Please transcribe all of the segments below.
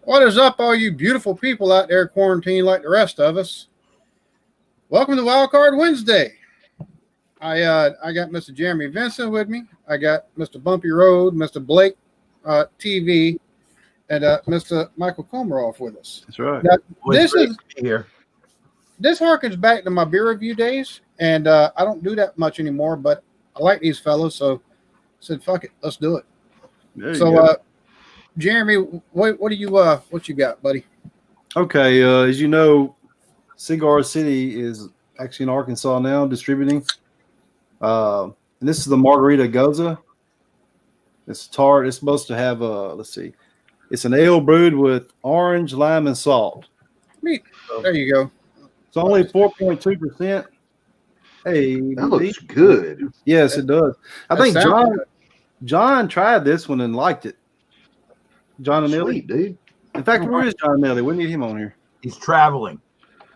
What is up, all you beautiful people out there quarantined like the rest of us? Welcome to Wild Card Wednesday. I got Mr. Jeremy Vincent with me. I got Mr. Bumpy Road, Mr. Blake TV, and Mr. Michael Komaroff with us. That's right. Now, This is here. this harkens back to my beer review days, and I don't do that much anymore. But I like these fellas, so I said, "Fuck it, let's do it." So, Jeremy, what do you what you got, buddy? Okay, as you know, Cigar City is actually in Arkansas now distributing. And this is the Margarita Goza. It's tart. It's supposed to have let's see, it's an ale brewed with orange, lime, and salt. Neat. There you go. It's only 4.2%. Hey, That looks good. Yes, it does. I That think sounds good. John tried this one and liked it. John and Ellie. Sweet, dude. In fact, where is John and Ellie? We need him on here. He's traveling.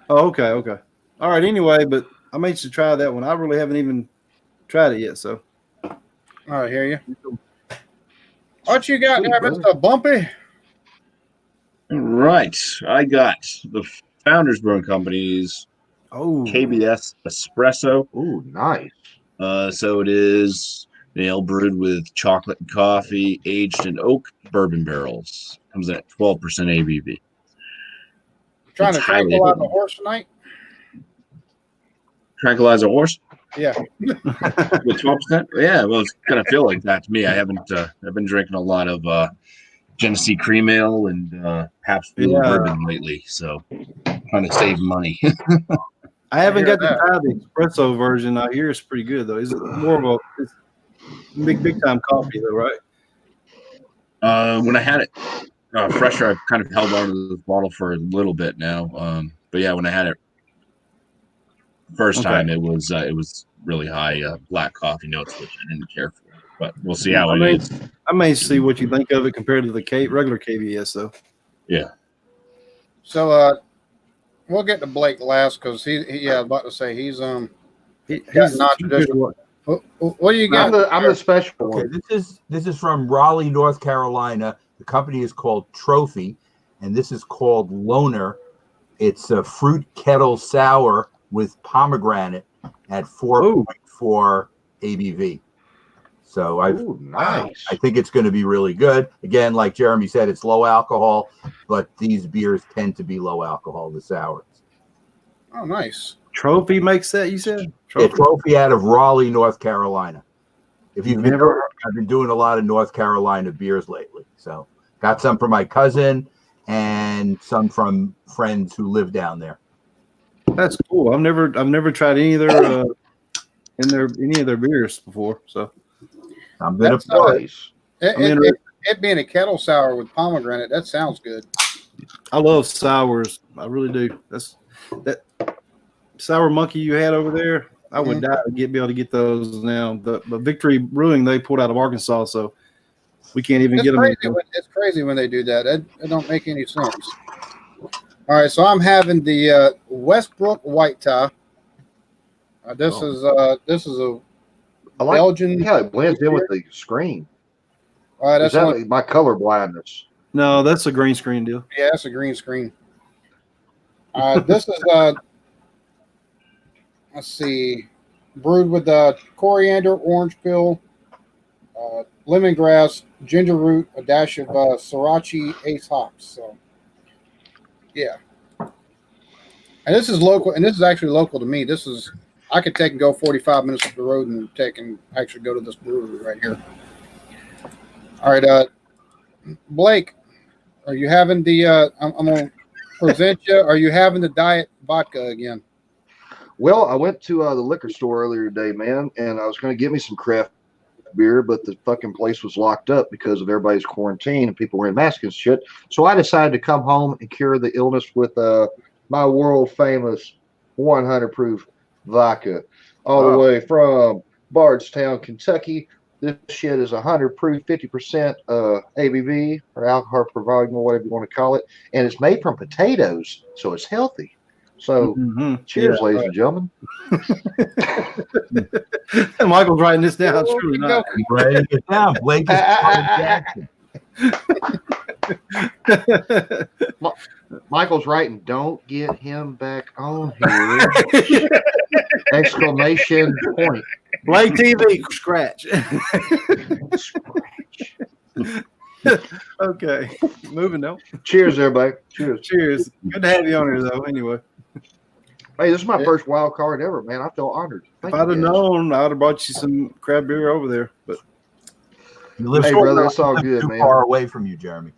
Oh, okay. All right. Anyway, but I made you try that one. I really haven't even tried it yet. So, All right, hear you. What you got Sweet, there, brother. Mr. Bumpy? Right. I got the Founders Brewing Company's oh, KBS Espresso. Ooh, nice. So it is an ale brewed with chocolate and coffee, aged in oak bourbon barrels. Comes in at 12% ABV. Trying to It's highly tranquilize a addictive. horse tonight? Tranquilizer horse Yeah. with 12%. Yeah, well, it's gonna feel like that to me. I haven't. I've been drinking a lot of Genesee Cream Ale and Pabst Blue Yeah. Bourbon lately, so trying to save money. I haven't hear got to try the espresso version. I hear it's pretty good though. Is it more of it's big time coffee though, right? When I had it fresher, I've kind of held on to the bottle for a little bit now. But yeah, when I had it first Okay. time, it was really high black coffee notes, which I didn't care for. But we'll see how I it mean, is. I may see what you think of it compared to the regular KBS though. Yeah. So we'll get to Blake last because he I was about to say he's He's non-traditional. What do you I'm got? the special Okay, one. this is from Raleigh, North Carolina. The company is called Trophy, and this is called Loner. It's a fruit kettle sour with pomegranate at 4.4 ABV. So Ooh, nice. I think it's going to be really good. Again, like Jeremy said, it's low alcohol, but these beers tend to be low alcohol, the sours. Oh, nice. Trophy makes that, you said? Yeah, Trophy out of Raleigh, North Carolina. If you've Never- I've been doing a lot of North Carolina beers lately. So got some from my cousin and some from friends who live down there. That's cool. I've never tried any of their beers before. So I'm gonna That's, pour it. Nice. It being a kettle sour with pomegranate, that sounds good. I love sours. I really do. That sour monkey you had over there. I would die to be able to get those now. The Victory Brewing they pulled out of Arkansas, so we can't even get them. It's crazy when they do that. It don't make any sense. All right, so I'm having the Westbrook White Tie. This is a I like Belgian. how it blends in with the screen. All right, Is that's that one, my color blindness? No, that's a green screen deal. yeah, that's a green screen. This is let's see, brewed with coriander, orange peel, lemongrass, ginger root, a dash of sriracha, ace hops. So, yeah. And this is local, and this is actually local to me. I could take and go 45 minutes up the road and take and actually go to this brewery right here. All right, Blake, are you having the? I'm gonna present you. Are you having the diet vodka again? Well, I went to the liquor store earlier today, man, and I was going to get me some craft beer, but the fucking place was locked up because of everybody's quarantine and people wearing masks and shit. So I decided to come home and cure the illness with my world famous 100 proof vodka, all the way from Bardstown, Kentucky. This shit is 100 proof, 50% ABV or alcohol per volume, or whatever you want to call it, and it's made from potatoes, so it's healthy. So, cheers, ladies and gentlemen. Michael's writing this down. It's really not. Writing it down. Blake is Jackson. Michael's writing, don't get him back on here. Exclamation point. Play TV, scratch. Okay, moving on. Cheers, everybody. Cheers. Cheers. Good to have you on here, though. Anyway, Hey, this is my first wild card ever, man. I feel honored. if I'd have known, I'd have brought you some crab beer over there. But You live Hey, brother, it's all good, too man. far away from you, Jeremy.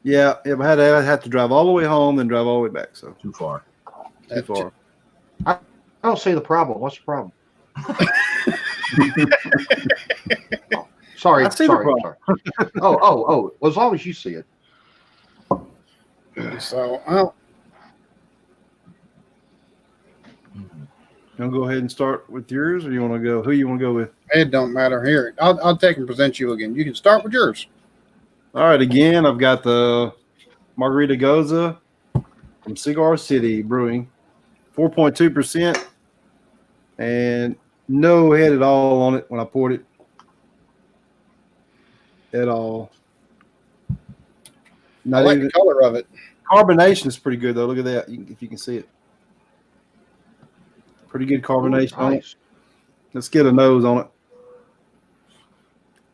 yeah, I'd have to drive all the way home, then drive all the way back. So Too far. too far. I don't see the problem. What's the problem? Oh, sorry. I see the problem. Sorry. Oh. Well, as long as you see it. So, well, You want to go ahead and start with yours, or you want to go? Who you want to go with? it don't matter. Here, I'll take and present you again. You can start with yours. All right, again, I've got the Margarita Goza from Cigar City Brewing, 4.2%, and no head at all on it when I poured it. At all. I Not like even the color of it. carbonation is pretty good though. Look at that, if you can see it. Pretty good carbonation on it. Nice. Let's get a nose on it.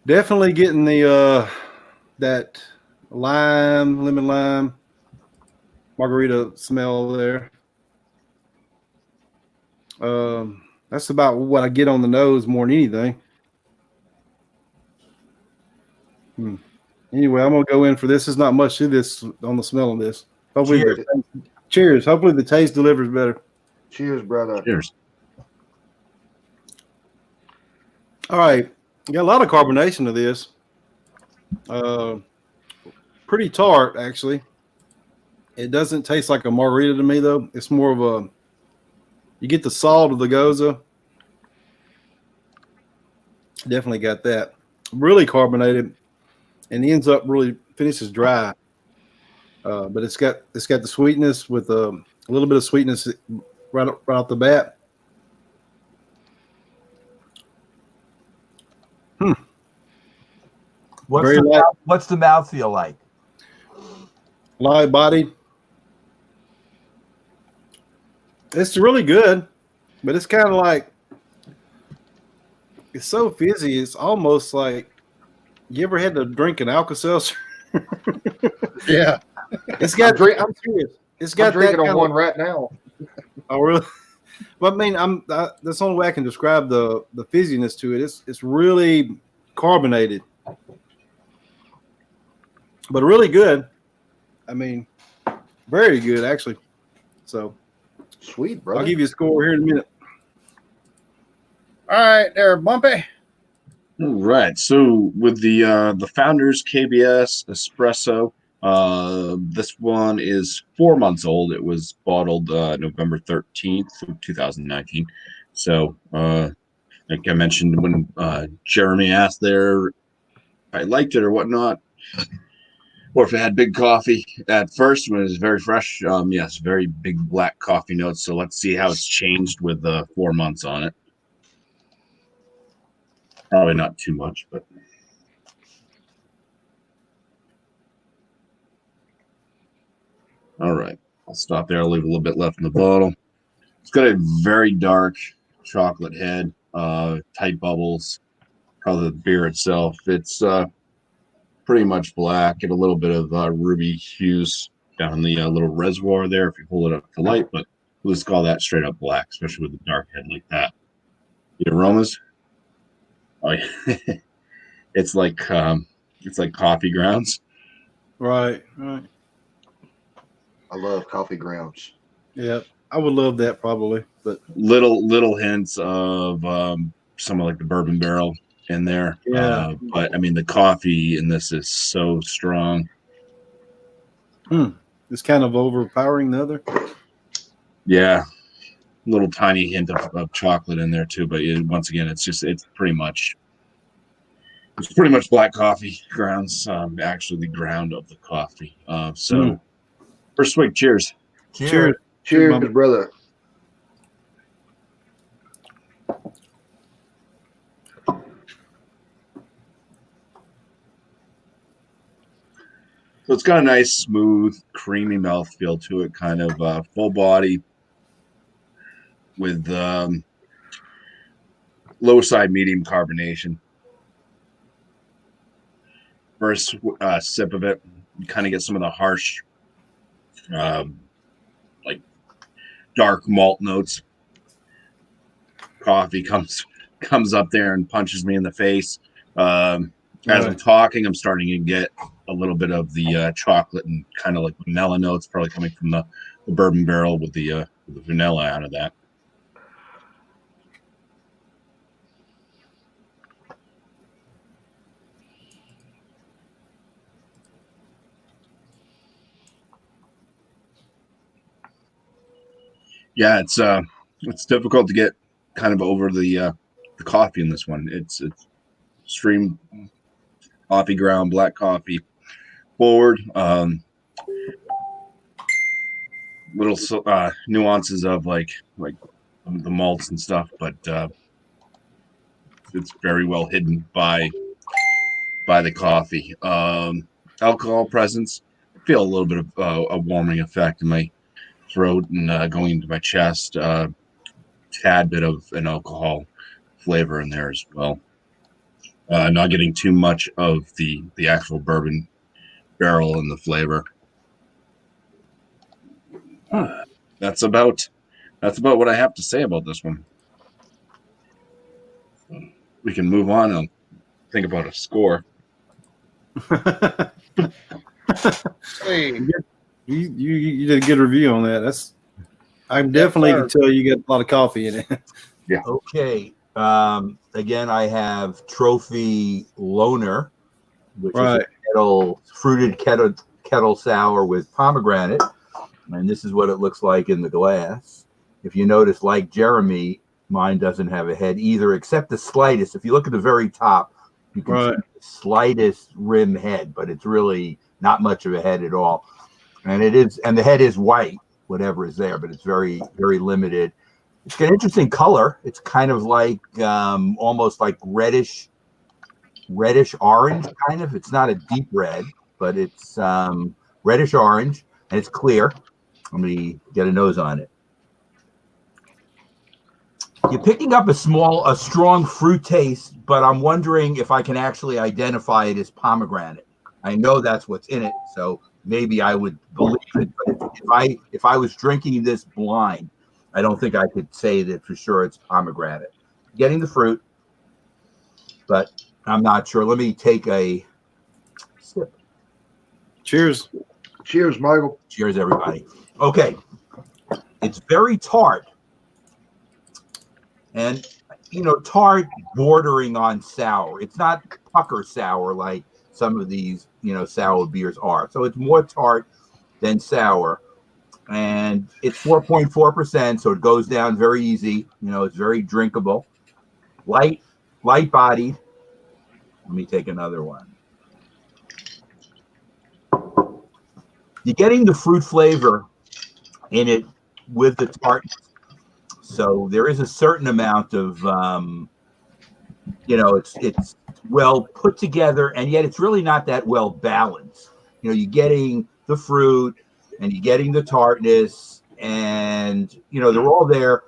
Definitely getting the that lemon lime margarita smell there. That's about what I get on the nose more than anything. Anyway, I'm gonna go in for this. There's not much to this on the smell of this. Hopefully, cheers. Hopefully, the taste delivers better. Cheers, brother. Cheers. All right, got a lot of carbonation to this. Pretty tart, actually. It doesn't taste like a margarita to me, though. It's more of a. You get the salt of the Goza. Definitely got that. Really carbonated, and ends up really finishes dry. But it's got the sweetness with a little bit of sweetness right off the bat. What's the mouthfeel like? Light body. It's really good, but it's kind of like it's so fizzy. It's almost like you ever had to drink an Alka-Seltzer? Yeah. It's got. I'm serious. It's got I'm drinking that on one right now. Oh, really? But I mean, that's the only way I can describe the fizziness to it. It's really carbonated, but really good. I mean, very good actually. So Sweet, brother. I'll give you a score here in a minute. All right, there, Bumpy. All right. So with the Founders KBS Espresso, this one is 4 months old. It was bottled November 13th of 2019. So like I mentioned when Jeremy asked there if I liked it or whatnot, or if it had big coffee at first when it was very fresh. Yes, very big black coffee notes. So let's see how it's changed with 4 months on it. Probably not too much, but all right. I'll stop there. I'll leave a little bit left in the bottle. It's got a very dark chocolate head, tight bubbles. Probably the beer itself. It's pretty much black and a little bit of ruby hues down the little reservoir there if you hold it up to light, but we'll just call that straight up black, especially with a dark head like that. The aromas. Oh, yeah. It's like coffee grounds. Right. I love coffee grounds. Yeah, I would love that probably, but Little hints of some of like the bourbon barrel in there. Yeah. But I mean the coffee in this is so strong. It's kind of overpowering the other. Yeah. Little tiny hint of chocolate in there too, but once again, it's pretty much black coffee grounds. Actually, the ground of the coffee. First swig, cheers. Cheers. Cheers, Bubba. brother. So it's got a nice, smooth, creamy mouthfeel to it, kind of full body with low side medium carbonation. First sip of it, you kind of get some of the harsh, like dark malt notes. Coffee comes up there and punches me in the face. As I'm talking, I'm starting to get a little bit of the chocolate and kind of like vanilla notes, probably coming from the bourbon barrel with the vanilla out of that. Yeah, it's difficult to get kind of over the coffee in this one. It's stream coffee ground, black coffee forward. Little nuances of like the malts and stuff, but it's very well hidden by the coffee. Alcohol presence. I feel a little bit of a warming effect in my throat and going into my chest. Tad bit of an alcohol flavor in there as well. Not getting too much of the actual bourbon barrel and the flavor. That's about what I have to say about this one. We can move on and think about a score. Hey, You did a good review on that. I definitely can tell you got a lot of coffee in it. Yeah. Okay. Again, I have Trophy Loner, which is a fruited kettle sour with pomegranate. And this is what it looks like in the glass. If you notice, like Jeremy, mine doesn't have a head either, except the slightest. If you look at the very top, you can see the slightest rim head, but it's really not much of a head at all. And the head is white, whatever is there, but it's very, very limited. It's got an interesting color. It's kind of like almost like reddish orange, kind of. It's not a deep red, but it's reddish orange, and it's clear. Let me get a nose on it. You're picking up a strong fruit taste, but I'm wondering if I can actually identify it as pomegranate. I know that's what's in it, so maybe I would believe it. But if I was drinking this blind, I don't think I could say that for sure it's pomegranate. Getting the fruit, but I'm not sure. Let me take a sip. Cheers. Cheers, Michael. Cheers, everybody. Okay. It's very tart. And, tart bordering on sour. It's not pucker sour like some of these, sour beers are. So it's more tart than sour. And it's 4.4%, so it goes down very easy. It's very drinkable. Light bodied. Let me take another one. You're getting the fruit flavor in it with the tartness. So there is a certain amount of, it's well put together, and yet it's really not that well balanced. You're getting the fruit, and you're getting the tartness, and, they're all there.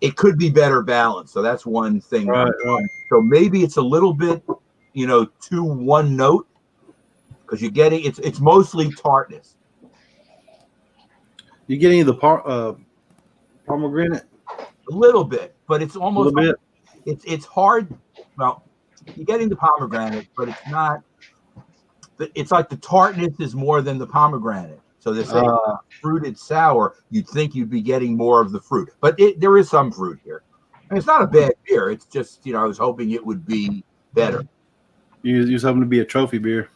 It could be better balanced. So that's one thing. Right. So maybe it's a little bit, too one note, because you're getting, it's mostly tartness. You getting the pomegranate? A little bit, but it's almost a little bit. It's hard. Well, you're getting the pomegranate, but it's not. It's like the tartness is more than the pomegranate. So this fruited sour, you'd think you'd be getting more of the fruit, but there is some fruit here. And it's not a bad beer. It's just I was hoping it would be better. You was hoping to be a trophy beer.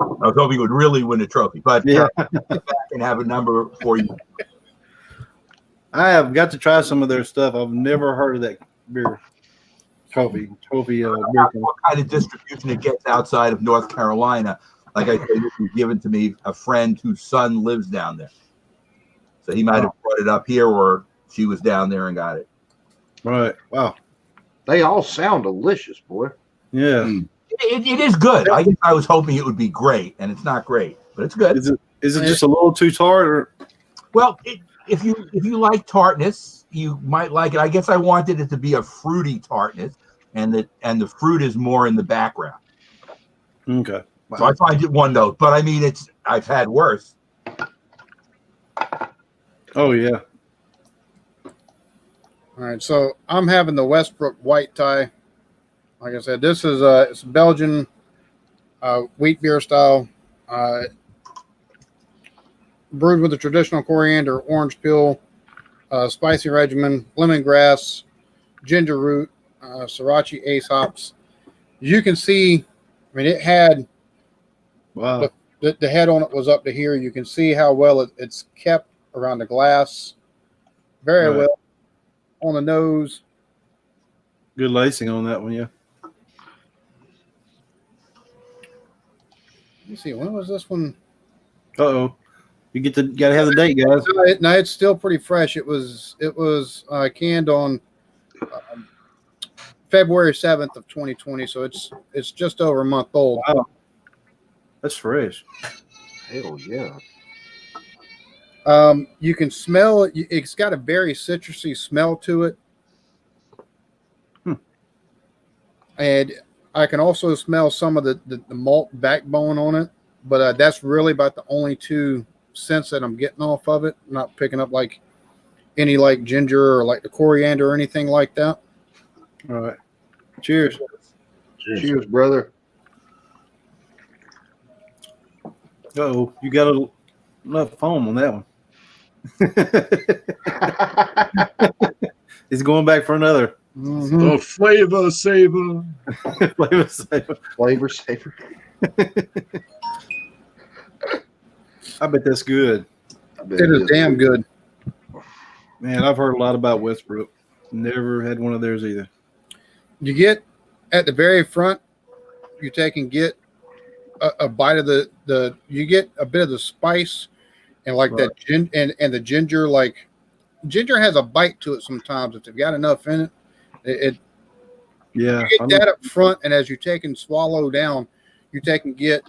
I was hoping it would really win a trophy, but yeah, get back and have a number for you. I have got to try some of their stuff. I've never heard of that beer. Trophy beer. What kind of distribution it gets outside of North Carolina? Like I said, this was given to me a friend whose son lives down there, so he might have brought it up here, or she was down there and got it. Right. Wow. They all sound delicious, boy. Yeah. It is good. I guess I was hoping it would be great, and it's not great, but it's good. Is it just a little too tart? Or? Well, if you like tartness, you might like it. I guess I wanted it to be a fruity tartness, and the fruit is more in the background. Okay. Wow. So I find it one note, but I mean, I've had worse. Oh yeah. All right, so I'm having the Westbrook White Tie. Like I said, this is it's Belgian wheat beer style, brewed with a traditional coriander, orange peel, spicy regimen, lemongrass, ginger root, Sriracha Ace hops. You can see, I mean, it had Wow. the head on it was up to here. You can see how well it's kept around the glass. Very Right. well on the nose. Good lacing on that one, yeah. Let me see. When was this one? Uh-oh. You gotta have the date, guys. No, it's still pretty fresh. It was canned on February 7th of 2020, so it's just over a month old. Wow. That's fresh. Hell yeah. You can smell it. It's got a very citrusy smell to it. And I can also smell some of the malt backbone on it, but that's really about the only two scents that I'm getting off of it. I'm not picking up like any like ginger or like the coriander or anything like that. All right. Cheers. Cheers, brother. Uh-oh. You got enough foam on that one. He's going back for another. Mm-hmm. The flavor saver. Flavor saver. Flavor saver. I bet that's good. It is damn good. Man, I've heard a lot about Westbrook. Never had one of theirs either. You get at the very front, you take and get a bite of the you get a bit of the spice and like Right. that and the ginger. Like ginger has a bite to it sometimes if they've got enough in it. Yeah. You get that up front, and as you take and swallow down, you take and get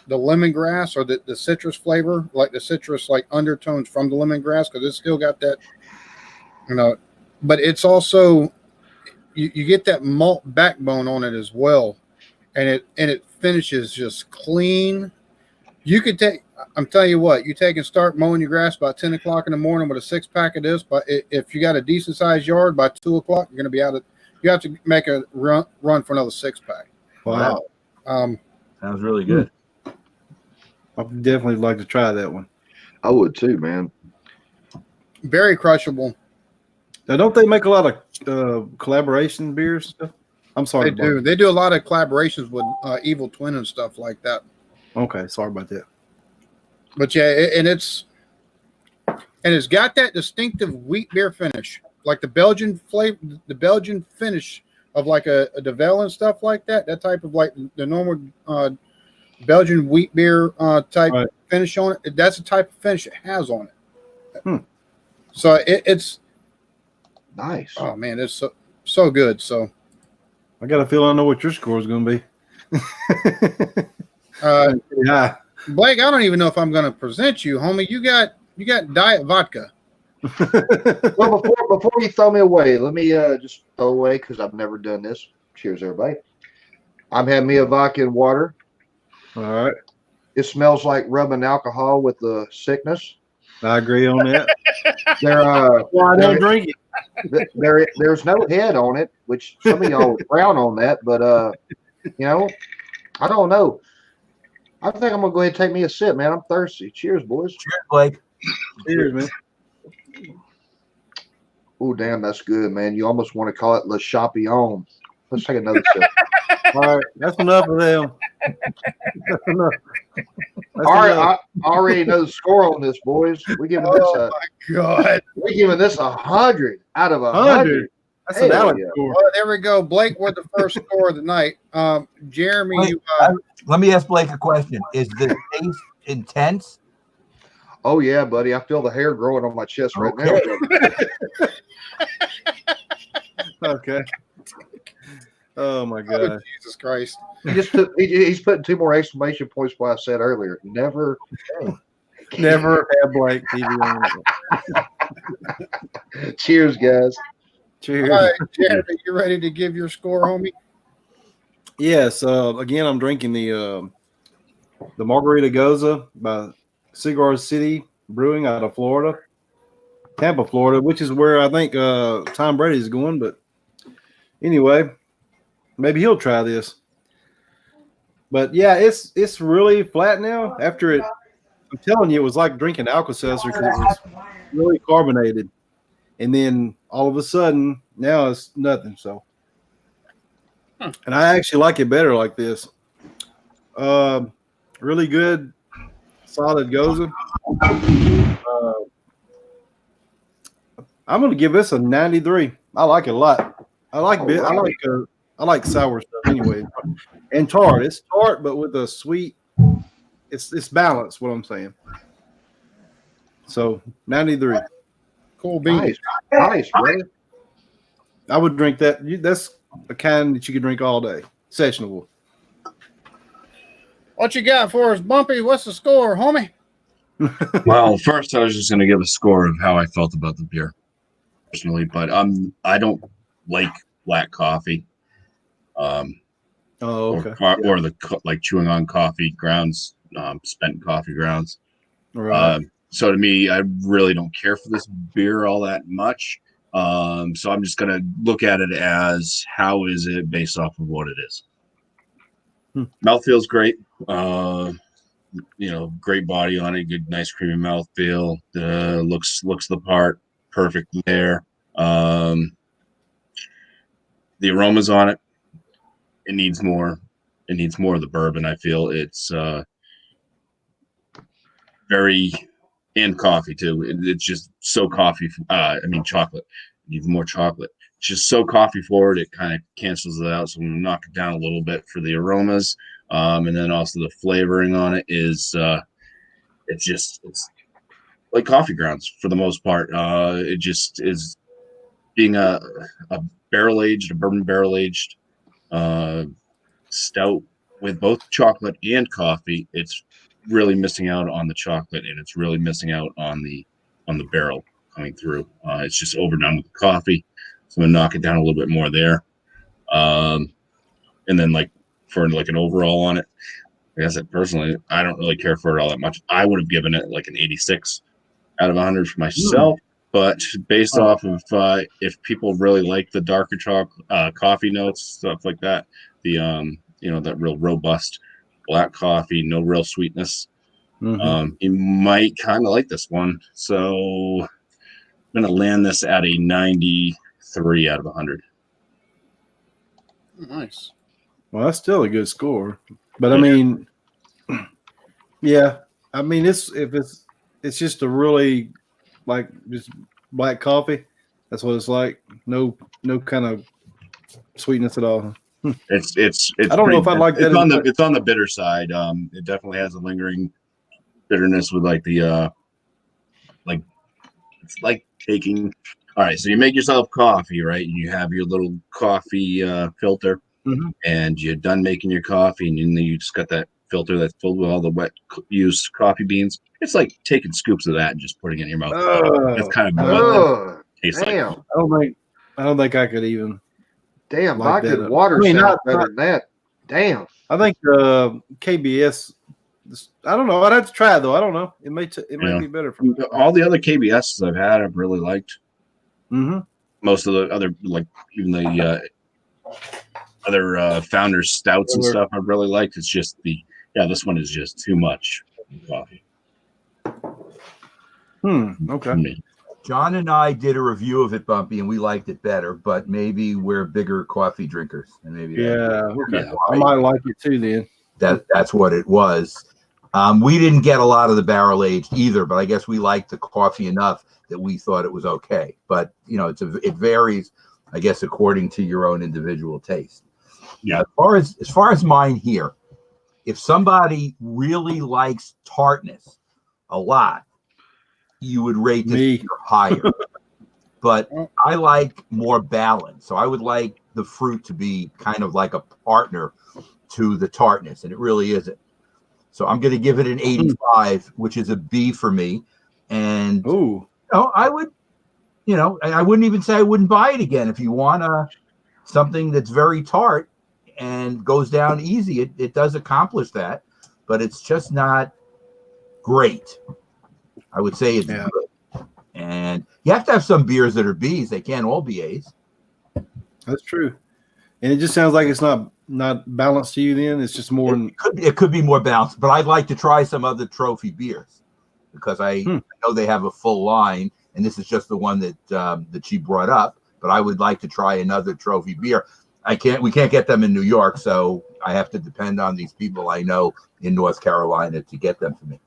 the lemongrass or the citrus flavor, like the citrus like undertones from the lemongrass, because it's still got that, but it's also you get that malt backbone on it as well, and it finishes just clean. You could take, I'm telling you what, you take and start mowing your grass about 10 o'clock in the morning with a 6-pack of this, but if you got a decent sized yard, by 2 o'clock, you're going to be out of, you have to make a run for another 6-pack. Wow. Sounds really good. I'd definitely like to try that one. I would too, man. Very crushable. Now, don't they make a lot of collaboration beers and stuff? I'm sorry. They do. They do a lot of collaborations with Evil Twin and stuff like that. Okay, sorry about that. But yeah, it's got that distinctive wheat beer finish, like the Belgian flavor, the Belgian finish of like a Devel and stuff like that. That type of like the normal Belgian wheat beer type Right. finish on it. That's the type of finish it has on it. So it's Nice. oh man, it's so good. So I got a feeling I know what your score is going to be. Yeah. Blake, I don't even know if I'm going to present you, homie. You got diet vodka. Well, before you throw me away, let me just throw away because I've never done this. Cheers, everybody. I'm having me a vodka and water. All right. It smells like rubbing alcohol with the sickness. I agree on that. Well, I don't drink it. There's no head on it, which some of y'all frown on that, but I don't know. I think I'm gonna go ahead and take me a sip, man. I'm thirsty. Cheers, boys. Cheers, Blake. Cheers, man. Oh, damn, that's good, man. You almost want to call it Le Champion. Let's take another sip. All right, that's enough of them. That's enough. That's All right, enough. I already know the score on this, boys. We're giving this Oh my god! we're giving this 100 out of 100. 100. That's an Hell Alex yeah. score. Well, there we go. Blake with the first score of the night. Jeremy, Wait, you, Let me ask Blake a question. Is the taste intense? Oh yeah, buddy. I feel the hair growing on my chest right Okay. now. Okay. Oh my Oh, god. Jesus Christ. He's putting 2 more exclamation points what I said earlier. Never. Never had black TV on. Cheers, guys. Cheers. All right, Jared, are you ready to give your score, homie? Yes. Again, I'm drinking the Margarita Goza by Cigar City Brewing out of Florida, Tampa, Florida, which is where I think Tom Brady is going. But anyway, maybe he'll try this. But yeah, it's really flat now. After it, I'm telling you, it was like drinking Alka-Seltzer because it was really carbonated, and then all of a sudden now it's nothing. So, and I actually like it better like this. Really good, solid Goza. I'm gonna give this a 93. I like it a lot. I like sour stuff anyway, and tart. It's tart, but with a sweet. It's balanced. What I'm saying. So 93. Cool beans. Nice, brother. I would drink that. That's a kind that you could drink all day. Sessionable. What you got for us, Bumpy? What's the score, homie? Well, first I was just going to give a score of how I felt about the beer personally, but I don't like black coffee, Oh, okay. or the like chewing on coffee grounds, spent coffee grounds. Right. So to me, I really don't care for this beer all that much. So I'm just going to look at it as how is it based off of what it is. Mouth feels great. Great body on it, good, nice, creamy mouthfeel. Looks the part, perfect there. The aromas on it, it needs more. It needs more of the bourbon. I feel it's very, and coffee too. It's just so coffee. Chocolate. It needs more chocolate. It's just so coffee forward. It kind of cancels it out. So I'm gonna knock it down a little bit for the aromas. And then also the flavoring on it is it's like coffee grounds for the most part. It just is being a bourbon barrel aged stout with both chocolate and coffee. It's really missing out on the chocolate, and it's really missing out on the barrel coming through. It's just overdone with the coffee, so I'm gonna knock it down a little bit more there. And then for an overall on it, like I said, personally, I don't really care for it all that much. I would have given it like an 86 out of 100 for myself. But based off of if people really like the darker coffee notes, stuff like that, the that real robust black coffee, no real sweetness, you might kind of like this one. So I'm gonna land this at a 93 out of 100. Nice. Well, that's still a good score. But I mean, yeah, I mean it's just a really just black coffee. That's what it's like. No kind of sweetness at all. It's I don't know if I like that. It's on the bitter side. It definitely has a lingering bitterness with it's like taking. All right, so you make yourself coffee, right? And you have your little coffee filter, and you're done making your coffee, and then you just got that filter that's filled with all the wet used coffee beans. It's like taking scoops of that and just putting it in your mouth. That's kind of what it tastes like. I don't think I could even. Damn, like vodka that. water sounds better than that. Damn. I think KBS. I don't know. I'd have to try it though. I don't know. It may be better for me. All the other KBSs I've had, I've really liked. Most of the other, even the other Founders stouts and stuff, I've really liked. It's just this one is just too much coffee. Okay. John and I did a review of it, Bumpy, and we liked it better. But maybe we're bigger coffee drinkers, and maybe okay. I might like it too. Then that's what it was. We didn't get a lot of the barrel aged either, but I guess we liked the coffee enough that we thought it was okay. But it varies, I guess, according to your own individual taste. Yeah. As far as mine here, if somebody really likes tartness a lot, you would rate this higher. but I like more balance. So I would like the fruit to be kind of like a partner to the tartness, and it really isn't. So I'm going to give it an 85, which is a B for me. And I would, I wouldn't even say I wouldn't buy it again. If you want something that's very tart and goes down easy, it does accomplish that, but it's just not great. I would say it's good. And you have to have some beers that are Bs. They can't all be As. That's true. And it just sounds like it's not balanced to you then. It's just more. It could be more balanced, but I'd like to try some other trophy beers because I know they have a full line, and this is just the one that she brought up. But I would like to try another trophy beer. We can't get them in New York, so I have to depend on these people I know in North Carolina to get them for me.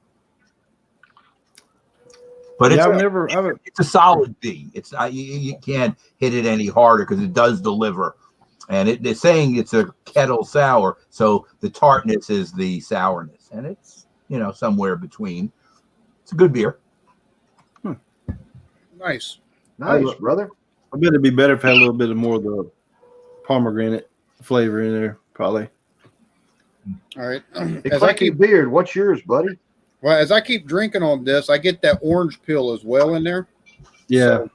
But it's a solid B. It's you can't hit it any harder because it does deliver. And they're saying it's a kettle sour, so the tartness is the sourness, and it's somewhere between. It's a good beer. Nice, brother. I bet it'd be better if it had a little bit more of the pomegranate flavor in there, probably. All right. As I keep beard, what's yours, buddy? Well, as I keep drinking on this, I get that orange peel as well in there. Yeah. So,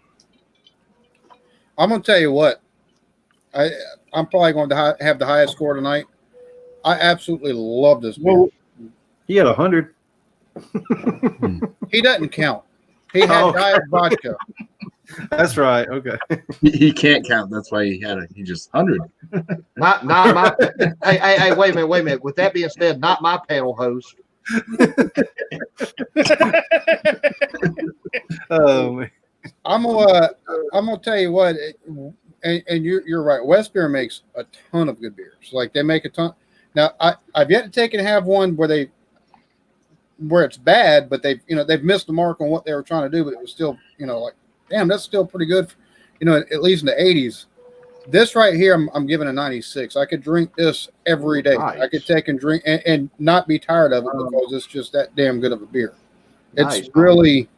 I'm gonna tell you what. I'm probably going to have the highest score tonight. I absolutely love this beer. Well, he had 100. He doesn't count. He had diet vodka. That's right. Okay. He can't count. That's why he just 100. Not my. Hey, wait a minute. With that being said, not my panel host. Oh man. I'm gonna tell you what. And you're right. West Beer makes a ton of good beers. Like they make a ton. Now I've yet to take and have one where it's bad, but they've missed the mark on what they were trying to do. But it was still like, damn, that's still pretty good. At least in the 80s. This right here, I'm giving a 96. I could drink this every day. Nice. I could take and drink and not be tired of it because it's just that damn good of a beer. It's really,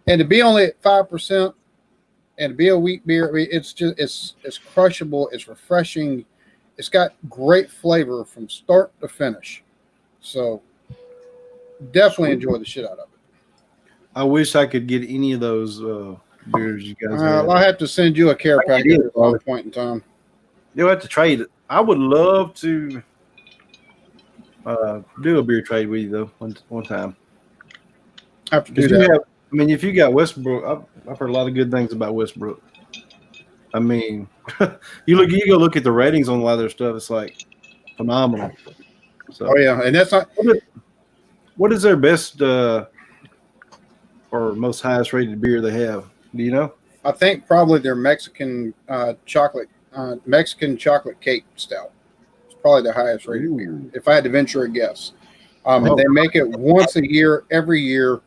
and to be only at 5%. And to be a wheat beer, I mean, it's crushable. It's refreshing. It's got great flavor from start to finish. So definitely enjoy the shit out of it. I wish I could get any of those beers you guys have. I'll have to send you a care package at some point in time. You'll have to trade it. I would love to do a beer trade with you though one time. I have to do that. If you got Westbrook, I've heard a lot of good things about Westbrook. I mean, you go look at the ratings on a lot of their stuff. It's like phenomenal. So, and that's not. What is their best or most highest rated beer they have? Do you know? I think probably their Mexican chocolate cake stout. It's probably their highest rated beer. If I had to venture a guess, and they make it once a year, every year.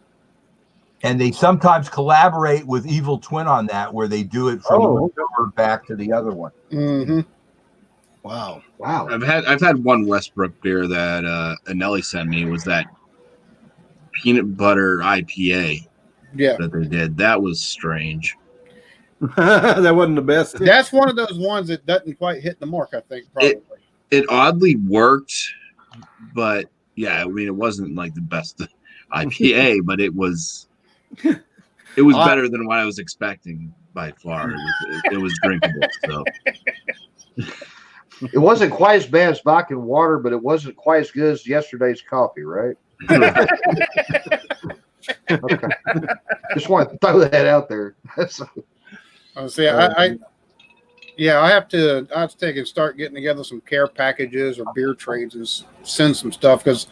And they sometimes collaborate with Evil Twin on that, where they do it from one back to the other one. Mm-hmm. Wow. I've had one Westbrook beer that Anelli sent me. Was that peanut butter IPA? Yeah, that they did. That was strange. That wasn't the best. That's one of those ones that doesn't quite hit the mark. I think probably it oddly worked, but yeah, I mean, it wasn't like the best IPA, but it was. It was better than what I was expecting by far. It was drinkable. So it wasn't quite as bad as vodka and water, but it wasn't quite as good as yesterday's coffee, right? Okay. Just want to throw that out there. See, I have to take and start getting together some care packages or beer trades and send some stuff because.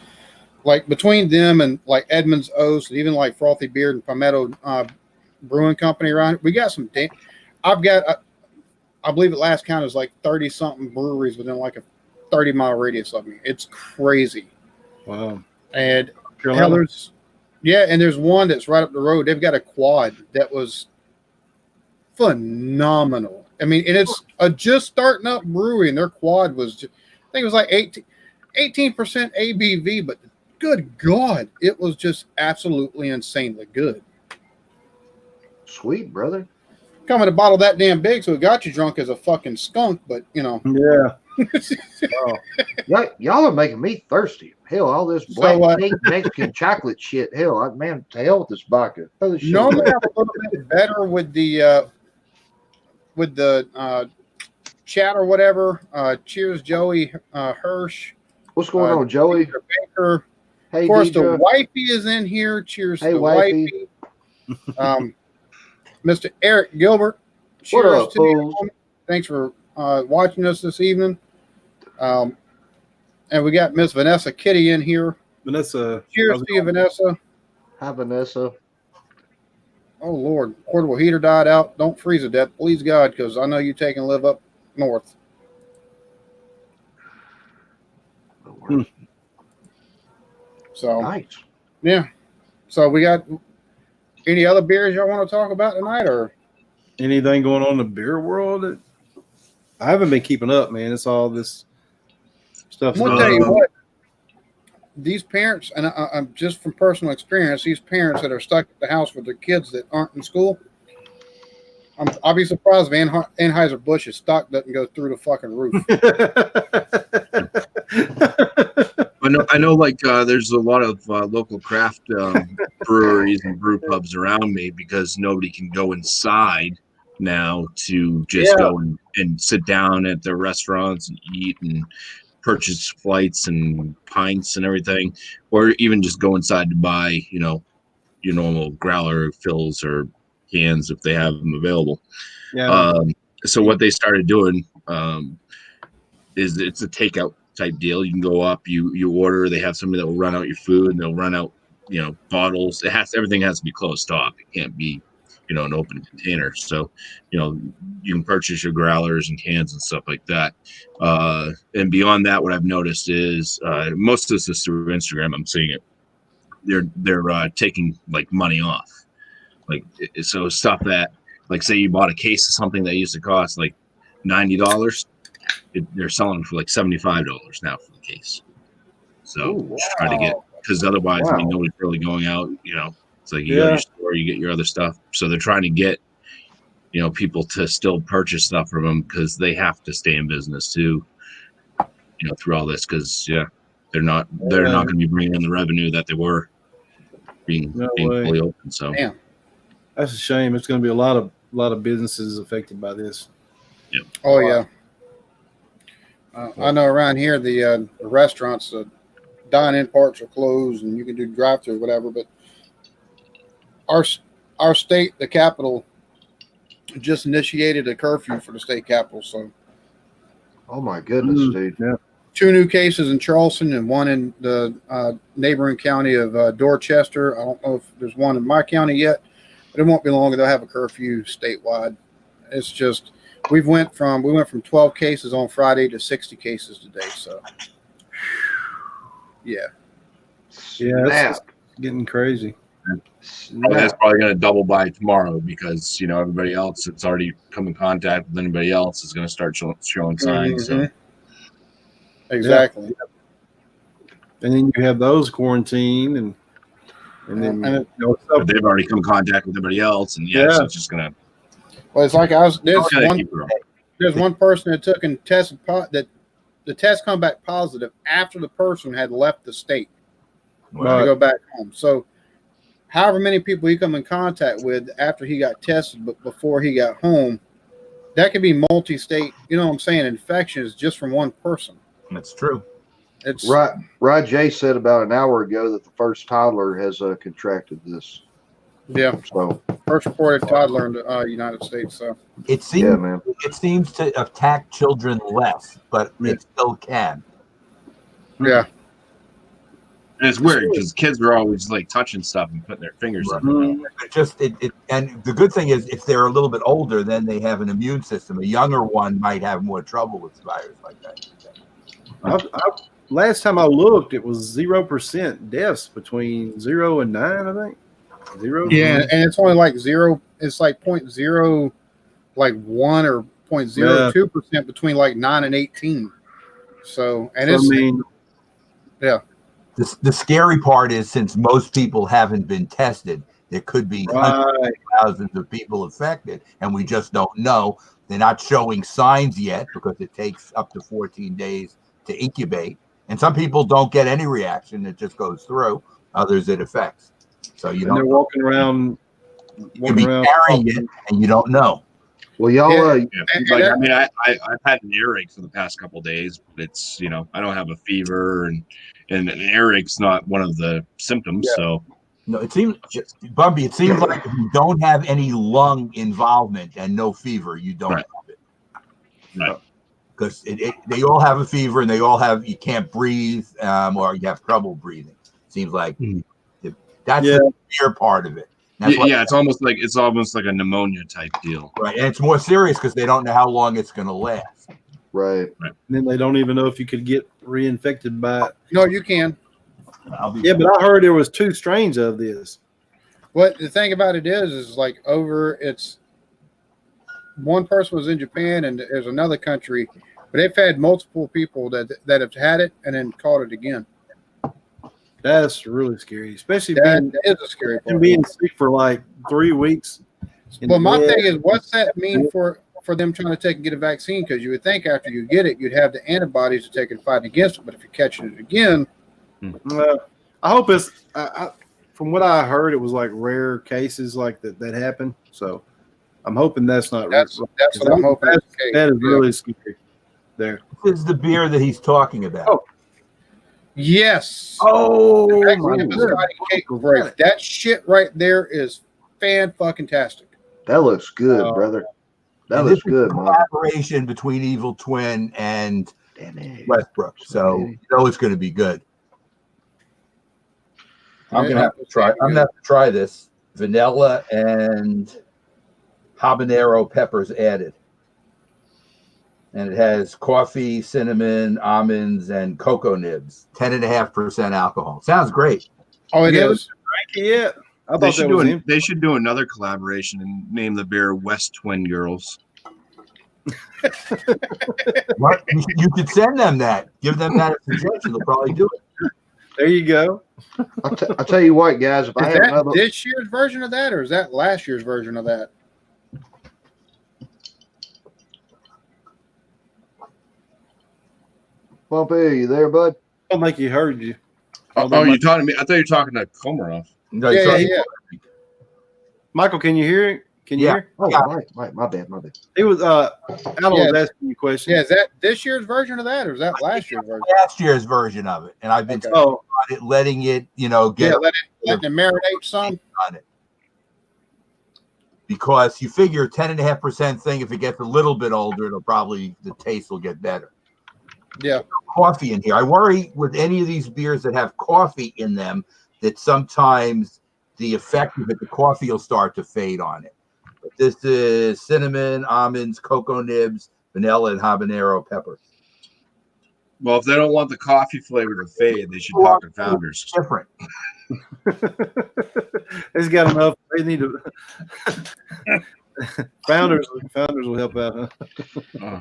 Like between them and like Edmund's Oast, and even like Frothy Beard and Palmetto Brewing Company around, we got some. I've got, I believe at last count is like 30 something breweries within like a 30-mile radius of me. It's crazy. Wow. And there's one that's right up the road. They've got a quad that was phenomenal. I mean, and it's a just starting up brewery, and their quad was just, I think it was like 18% ABV, but good God, it was just absolutely insanely good. Sweet, brother. Come in a bottle that damn big, so it got you drunk as a fucking skunk. But you know, Yeah. Oh, Y'all are making me thirsty. Hell, all this black pink Mexican chocolate shit. Hell, man, to hell with this vodka. Throw this shit normally away. I'm a little bit better with the chat or whatever. Cheers, Joey Hirsch. What's going on, Joey? Deidre Baker. Hey, Of course, Deidre. the wifey is in here. Cheers Hey, to the wifey. Mr. Eric Gilbert. What Cheers up, to you. fools? Thanks for watching us this evening. And we got Miss Vanessa Kitty in here. Vanessa. Cheers to you, Vanessa. Hi, Vanessa. Oh, Lord. Portable heater died out. Don't freeze to death, please, God, because I know you take and live up north. So, Nice. yeah. So, we got any other beers y'all want to talk about tonight, or Anything going on in the beer world? I haven't been keeping up, man. It's all this stuff. I'm going to tell you what. These parents, and I'm just from personal experience, these parents that are stuck at the house with their kids that aren't in school, I'll be surprised if Anheuser-Busch's stock doesn't go through the fucking roof. I know. Like, there's a lot of local craft breweries and brew pubs around me because nobody can go inside now to just go and sit down at their restaurants and eat and purchase flights and pints and everything, or even just go inside to buy, your normal growler fills or cans if they have them available. Yeah. So what they started doing is it's a takeout type deal. You can go up, you order, they have somebody that will run out your food, and they'll run out, bottles. Everything has to be closed off. It can't be, an open container. So, you can purchase your growlers and cans and stuff like that. And beyond that, what I've noticed is most of this is through Instagram. I'm seeing it. They're taking like money off. Like, so stuff that, like, say you bought a case of something that used to cost like $90, they're selling for like $75 now for the case. So just try to get, because otherwise, I mean, nobody's really going out. It's like you go to your store, you get your other stuff. So they're trying to get, people to still purchase stuff from them because they have to stay in business too. Through all this, because they're not going to be bringing in the revenue that they were being fully open. So. Damn. That's a shame. It's going to be a lot of businesses affected by this. Yeah. Oh yeah. I know around here the restaurants, the dine-in parts are closed, and you can do drive-through, whatever. But our state, the capital, just initiated a curfew for the state capital. So, oh my goodness, dude. Yeah. 2 new cases in Charleston and 1 in the neighboring county of Dorchester. I don't know if there's 1 in my county yet, but it won't be long. They'll have a curfew statewide. It's just we went from 12 cases on Friday to 60 cases today. So, yeah, it's getting crazy. That's probably going to double by tomorrow because everybody else that's already come in contact with anybody else is going to start showing signs. Mm-hmm. So. Exactly. Yeah. And then you have those quarantine, and then but they've already come in contact with everybody else, and so it's just going to. Well, it's like there's one person that took and tested that the test come back positive after the person had left the state to go back home. So, however many people he come in contact with after he got tested, but before he got home, that could be multi-state. Infections just from one person. That's true. It's Rod J said about an hour ago that the first toddler has contracted this. Yeah. So first reported toddler in the United States. So it seems to attack children less, but it still can. Yeah. And it's weird because kids are always like touching stuff and putting their fingers in it. And the good thing is, if they're a little bit older, then they have an immune system. A younger one might have more trouble with virus like that. Last time I looked, it was 0% deaths between 0 and 9. I think 0. Yeah, and it's only like 0. It's like 0.0, like 1 or 0.02% between like 9 and 18. So, and The scary part is, since most people haven't been tested, there could be hundreds thousands of people affected, and we just don't know. They're not showing signs yet because it takes up to 14 days to incubate. And some people don't get any reaction. It just goes through. Others it affects. So you And they're don't walking around. you be carrying it and you don't know. Well, y'all, Yeah, like I mean, I've had an earache for the past couple of days, but it's I don't have a fever, and an earache's not one of the symptoms. Yeah. So No, it seems, Bumby, it seems like if you don't have any lung involvement and no fever, you don't Right. have it. Right. Because they all have a fever and they all have, you can't breathe or you have trouble breathing. Seems like that's the severe part of it. That's why, it's almost like a pneumonia type deal. right. And it's more serious because they don't know how long it's going to last. right. And then they don't even know if you could get reinfected by it. No, you can. Yeah, but I heard there was 2 strains of this. What the thing about it is like it's one person was in Japan and there's another country, but they've had multiple people that have had it and then caught it again. That's really scary, especially That is a scary part. being sick for like 3 weeks. Well, my thing is, what's that mean for them trying to take and get a vaccine? Because you would think after you get it, you'd have the antibodies to take and fight against it. But if you're catching it again, I hope it's. From what I heard, it was like rare cases like that happen. So I'm hoping that's not. that's what I'm hoping. That is really scary. There. This is the beer that he's talking about. Oh. Yes. Oh, break. That shit right there is fan-fucking-tastic. That looks good, brother. That looks good, man. Collaboration between Evil Twin and Westbrook, so you know it's going to be good. I'm gonna have to try. I'm gonna have to try this. Vanilla and habanero peppers added, and it has coffee, cinnamon, almonds, and cocoa nibs. 10.5% alcohol. Sounds great. Oh, it is. Yeah, I They thought that was him. they should do another collaboration and name the beer West Twin Girls. What? You could send them that. Give them that suggestion. They'll probably do it. There you go. I'll tell you what, guys. If I Is have that another, this year's version of that, or is that last year's version of that? Bumpy, you there, bud? I don't think he heard you. Oh, you're talking to me? I thought you were talking to Komarov. No, Yeah. Michael, can you hear? Can you hear? Oh, Yeah. right. My bad. He was. Alan was asking you a question. Yeah, is that this year's version of that, or is that last year's version? last year's version of it, and I've been letting it, get Letting it marinate some. on it. Because you figure 10.5% thing, if it gets a little bit older, the taste will get better. Yeah. Coffee in here. I worry with any of these beers that have coffee in them that sometimes the effect of it, the coffee will start to fade on it. But this is cinnamon, almonds, cocoa nibs, vanilla, and habanero pepper. Well, if they don't want the coffee flavor to fade, they should talk to Founders. Different. He's got enough. They need to. Founders will help out. Huh?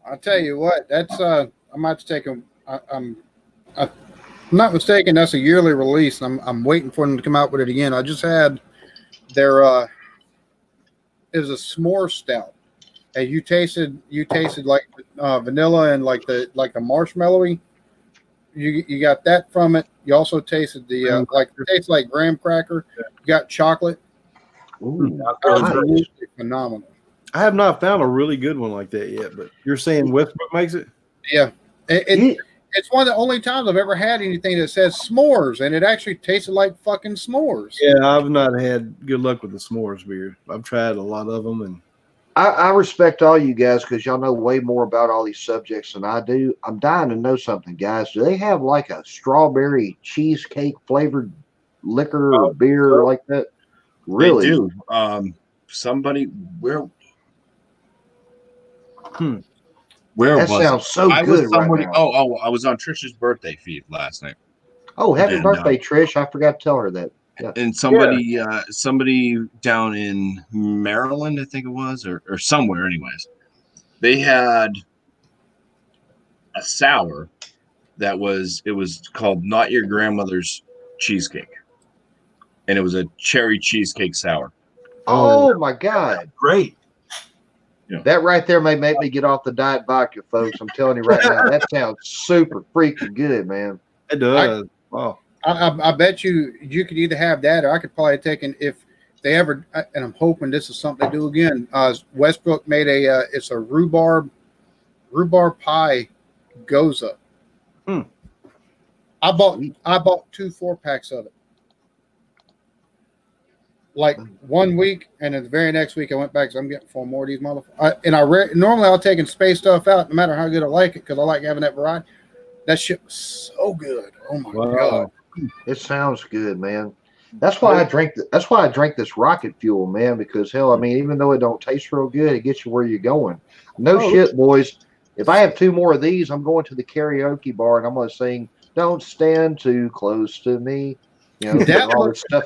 I'll tell you what. That's I might take them. I'm not mistaken. That's a yearly release. I'm waiting for them to come out with it again. I just had their is a s'more stout. And you tasted like vanilla and like the marshmallowy. You got that from it. You also tasted the it tastes like graham cracker. You got chocolate. Ooh, Absolutely phenomenal. I have not found a really good one like that yet, but you're saying Westbrook makes it? Yeah. It's one of the only times I've ever had anything that says s'mores, and it actually tasted like fucking s'mores. Yeah, I've not had good luck with the s'mores beer. I've tried a lot of them, and I respect all you guys because y'all know way more about all these subjects than I do. I'm dying to know something, guys. Do they have like a strawberry cheesecake flavored liquor or beer like that? Really? They do. Somebody where That sounds so good right now. I was on Trish's birthday feed last night. Oh, happy birthday, Trish. I forgot to tell her that. Yeah. And somebody down in Maryland, I think it was, or somewhere anyways, they had a sour it was called Not Your Grandmother's Cheesecake. And it was a cherry cheesecake sour. Oh my God. Great. That right there may make me get off the diet vodka, folks. I'm telling you right now, that sounds super freaking good, man. It does. Wow. I bet you could either have that, or I could probably take if they ever. And I'm hoping this is something they do again. Westbrook made it's a rhubarb pie goza. I bought 2 4-packs of it. Like 1 week, and then the very next week I went back. So I'm getting 4 more of these motherfuckers. Normally I'll take and space stuff out, no matter how good I like it, because I like having that variety. That shit was so good. Oh my God! It sounds good, man. That's why I drink. That's why I drink this rocket fuel, man. Because hell, I mean, even though it don't taste real good, it gets you where you're going. No shit, boys. If I have 2 more of these, I'm going to the karaoke bar and I'm going to sing "Don't Stand Too Close to Me." You know, all this stuff.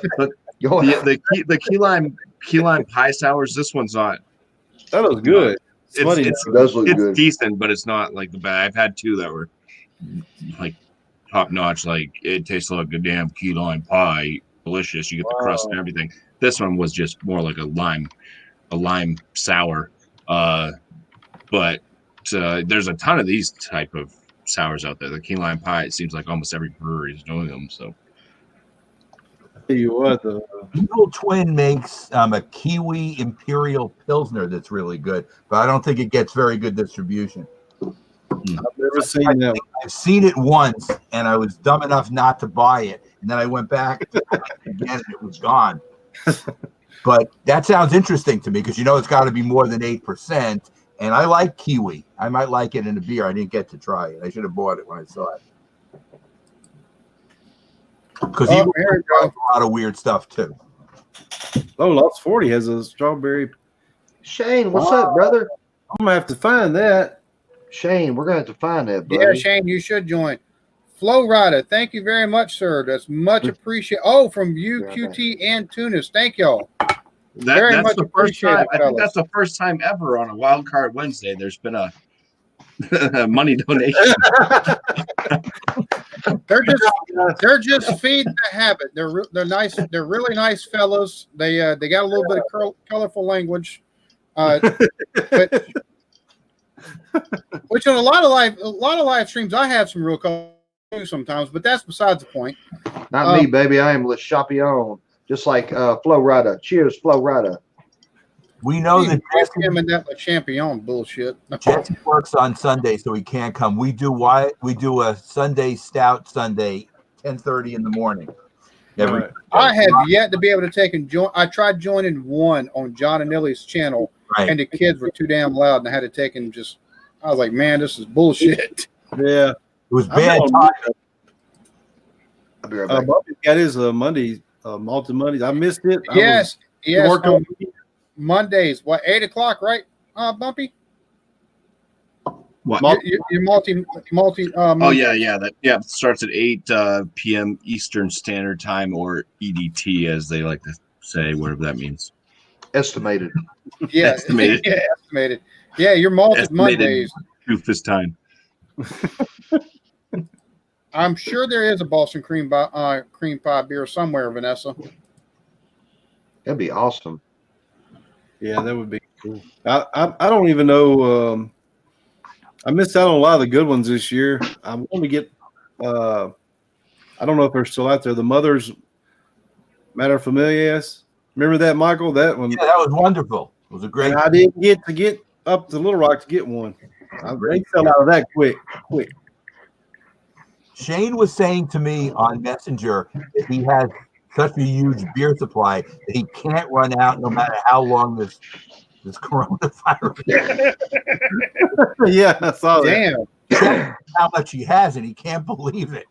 The key lime pie sours. This one's not. That was good. It's decent, but it's not like the bad. I've had 2 that were like top notch. Like it tastes like a damn key lime pie. Delicious. You get the crust and everything. This one was just more like a lime sour. But there's a ton of these type of sours out there. The key lime pie. It seems like almost every brewery is doing them. So. Tell you what, the Evil Twin makes a Kiwi Imperial Pilsner that's really good, but I don't think it gets very good distribution. I've never seen that. I've seen it once, and I was dumb enough not to buy it, and then I went back again, and it was gone. But that sounds interesting to me because it's got to be more than 8%, and I like kiwi. I might like it in a beer. I didn't get to try it. I should have bought it when I saw it. Because he does a lot of weird stuff too. Oh, Lost 40 has a strawberry. Shane, what's up, brother? I'm gonna have to find that. Shane, we're gonna have to find that, buddy. Yeah, Shane, you should join. Flow Rider, thank you very much, sir. That's much appreciated. Oh, from UQT and Tunis, thank y'all. That's the first time. I think that's the first time ever on a Wild Card Wednesday. There's been a money donation. They're just feeding the habit. They're nice. They're really nice fellows. They got a little bit of colorful language, but which on a lot of live streams I have some real color sometimes, but that's besides the point. Not me, baby. I am Le Champion, just like Flow Rider. Cheers, Flow Rider. We know that him and that champion bullshit. Jesse works on Sunday, so he can't come. We do a Sunday stout Sunday, 10:30 in the morning. I have yet to be able to take and join. I tried joining one on John and Nilly's channel, and the kids were too damn loud, and I had to take and just. I was like, man, this is bullshit. Yeah, it was bad time. I'll be right back. Bumpy's got his Monday, Malted Mondays. I missed it. Yes. Mondays, 8:00, right? Bumpy. What? Your multi. Oh yeah. That it starts at 8 p.m. Eastern Standard Time, or EDT as they like to say, whatever that means. Estimated. Yeah, estimated. Yeah, estimated. Yeah, your malted Mondays. Doofus time. I'm sure there is a Boston cream pie beer somewhere, Vanessa. That'd be awesome. Yeah, that would be cool. I don't even know. I missed out on a lot of the good ones this year. I want to get. I don't know if they're still out there. The Mother's Mater Familias. Remember that, Michael? That one. Yeah, that was wonderful. It was a great. And I didn't get up to Little Rock to get one. They fell out of that quick. Shane was saying to me on Messenger that he has such a huge beer supply that he can't run out no matter how long this coronavirus. Yeah, I saw that. Damn, how much he has, and he can't believe it.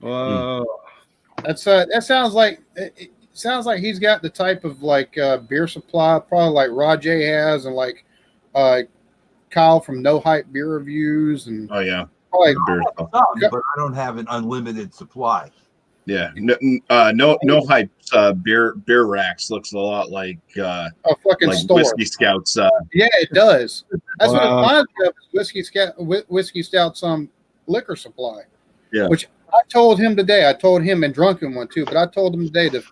That sounds like it sounds like he's got the type of beer supply, probably like Rajay has, and like Kyle from No Hype Beer Reviews, and oh yeah, probably but I don't have an unlimited supply. Yeah, no hype. Beer racks looks a lot like a fucking like store. Whiskey Scouts. Yeah, it does. That's what it reminds me of. Whiskey Scouts liquor supply. Yeah, which I told him today. I told him and Drunken one too, but I told him today that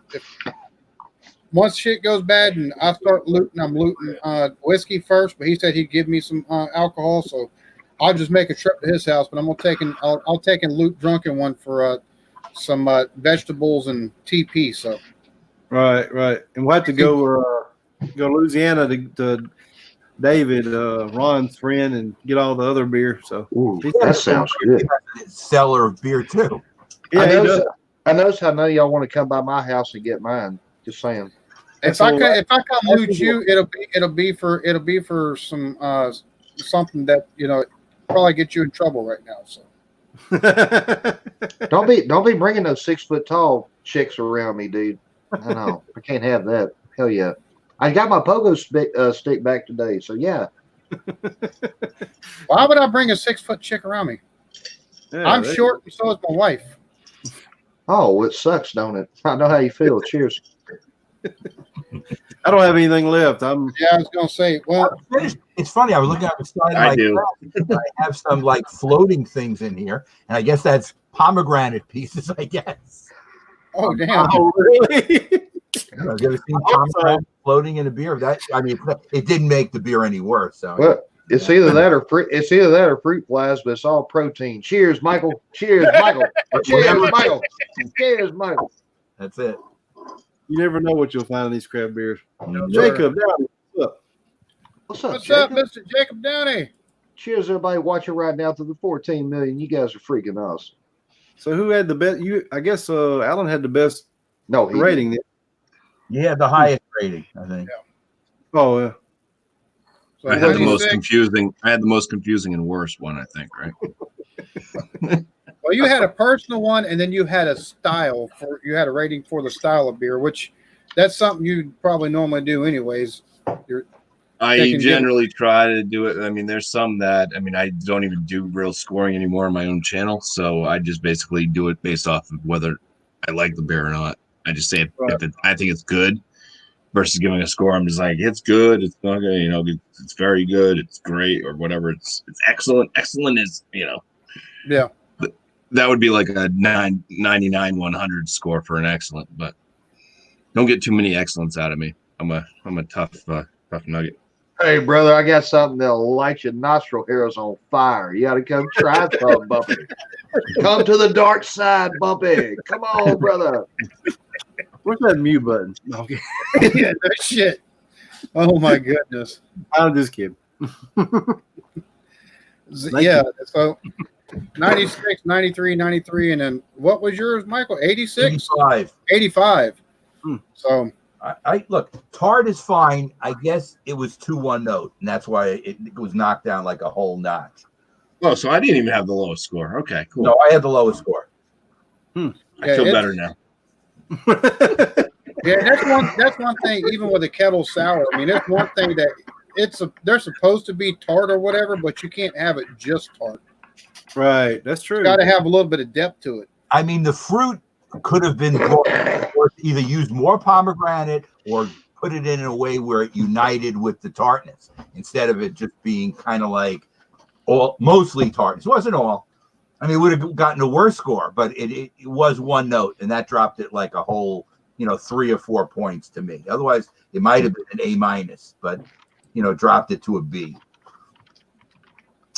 once shit goes bad and I start looting, I'm looting whiskey first. But he said he'd give me some alcohol, so I'll just make a trip to his house. But I'll take and loot drunken one for some vegetables and TP. So Right. And we'll have to go to Louisiana to David, Ron's friend, and get all the other beer. So Ooh, that sounds good. Cellar of beer too. yeah, he does. I notice how none of y'all want to come by my house and get mine. Just saying. if I come loot you, it'll be for some something that probably get you in trouble right now. So Don't be bringing those 6 foot tall chicks around me, dude. I know. I can't have that. Hell yeah. I got my pogo stick back today, so yeah. why would I bring a 6 foot chick around me? Yeah, I'm short, and so is my wife. Oh, well, it sucks, don't it? I know how you feel. Cheers. I don't have anything left. Yeah, I was gonna say. Well, It's funny. I was looking at the side of I my do. glass. I have some like floating things in here, and I guess that's pomegranate pieces. I guess. oh damn. Oh, really? Have you ever seen pomegranate floating in a beer? It didn't make the beer any worse. So Well, it's either that or fruit flies, but it's all protein. Cheers, Michael. Cheers, Michael. Cheers, Michael. Cheers, Michael. that's it. You never know what you'll find in these craft beers. No, Jacob, Downey, what's up? What's up, What's Jacob? up, Mr. Jacob Downey? Cheers, everybody watching right now to the 14 million. You guys are freaking us. So who had the best? I guess Alan had the best No, he rating. He had the highest rating, I think. Oh, yeah. So I had the most 96. confusing. I had the most confusing and worst one, I think. Right. Well, you had a personal one, and then you had a rating for the style of beer, which that's something you probably normally do anyways. I generally try to do it. I mean, there's some that I don't even do real scoring anymore on my own channel, so I just basically do it based off of whether I like the beer or not. I just say if I think it's good versus giving a score. I'm just like, it's good, it's not good, it's very good, it's great, or whatever. It's excellent. Excellent is Yeah. That would be like a 99 100 score for an excellent, but don't get too many excellents out of me. I'm a tough nugget. Hey, brother, I got something that'll light your nostril hairs on fire. You got to come try some, Bumpy. Come to the dark side, Bumpy. Come on, brother. Where's that mute button? Okay. Yeah, no shit. Oh my goodness. I'm just kidding. Yeah. So 96, 93, 93, and then what was yours, Michael? 86? 85. So I look, tart is fine. I guess it was 2-1 note, and that's why it was knocked down like a whole notch. Oh, so I didn't even have the lowest score. Okay, cool. No, I had the lowest score. I feel better now. Yeah, that's one thing. Even with a kettle sour, I mean, it's one thing that they're supposed to be tart or whatever, but you can't have it just tart. Right, that's true. You got to have a little bit of depth to it. I mean, the fruit could have been or either used more pomegranate or put it in a way where it united with the tartness instead of it just being kind of like mostly tartness. It wasn't all. I mean, it would have gotten a worse score, but it was 1 note, and that dropped it like a whole 3 or 4 points to me. Otherwise, it might have been an A-, but dropped it to a B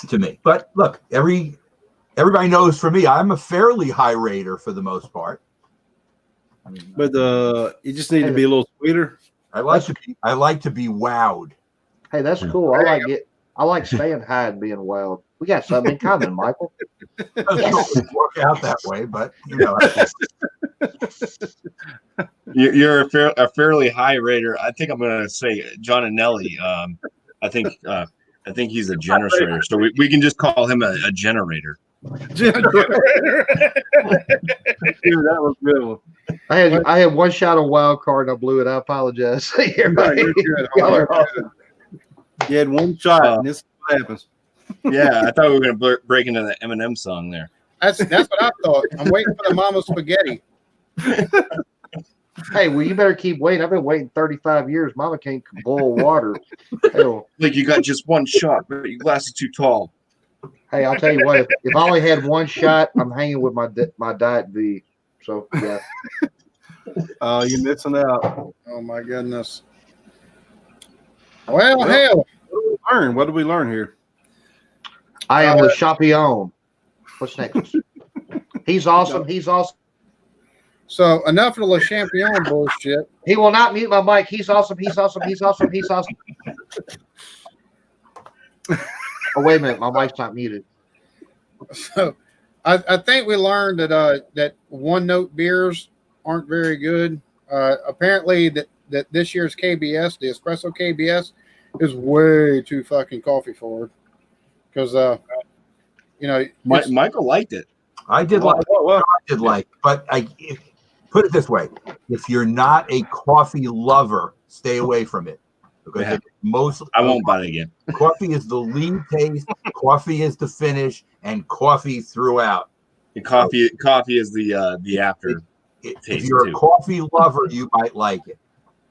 to me. But look, everybody knows for me, I'm a fairly high rater for the most part. I mean, but you just need to be a little sweeter. I like to be wowed. Hey, that's cool. I like staying high and being wild. We got something in common, Michael. It doesn't always work out that way, but You're a fairly high rater. I think I'm going to say John and Nelly. I think he's a generator, so we can just call him a generator. Dude, that was a good one. I had one shot on wild card and I blew it. I apologize. Everybody. Y'all are awesome. You had one shot, and this is what happens. Yeah, I thought we were going to break into the Eminem song there. That's what I thought. I'm waiting for the mama spaghetti. Hey, well, you better keep waiting. I've been waiting 35 years. Mama can't boil water. Hell. Like you got just one shot, but your glass is too tall. Hey, I'll tell you what. If I only had one shot, I'm hanging with my Diet V. So yeah. You're missing out. Oh Oh my goodness. Well, hell. What did we learn here? I am Le Champion. What's next? He's awesome. He's awesome. So enough of the Le Champion bullshit. He will not mute my mic. He's awesome. He's awesome. He's awesome. He's awesome. Oh, wait a minute. My mic's not muted. So I think we learned that that one note beers aren't very good. Apparently that this year's KBS, the espresso KBS, is way too fucking coffee forward. Because Michael liked it. I did like, but put it this way: if you're not a coffee lover, stay away from it because I won't buy it again. Coffee is the lead taste, coffee is the finish, and coffee throughout. And coffee is the after. If you're a coffee lover, you might like it,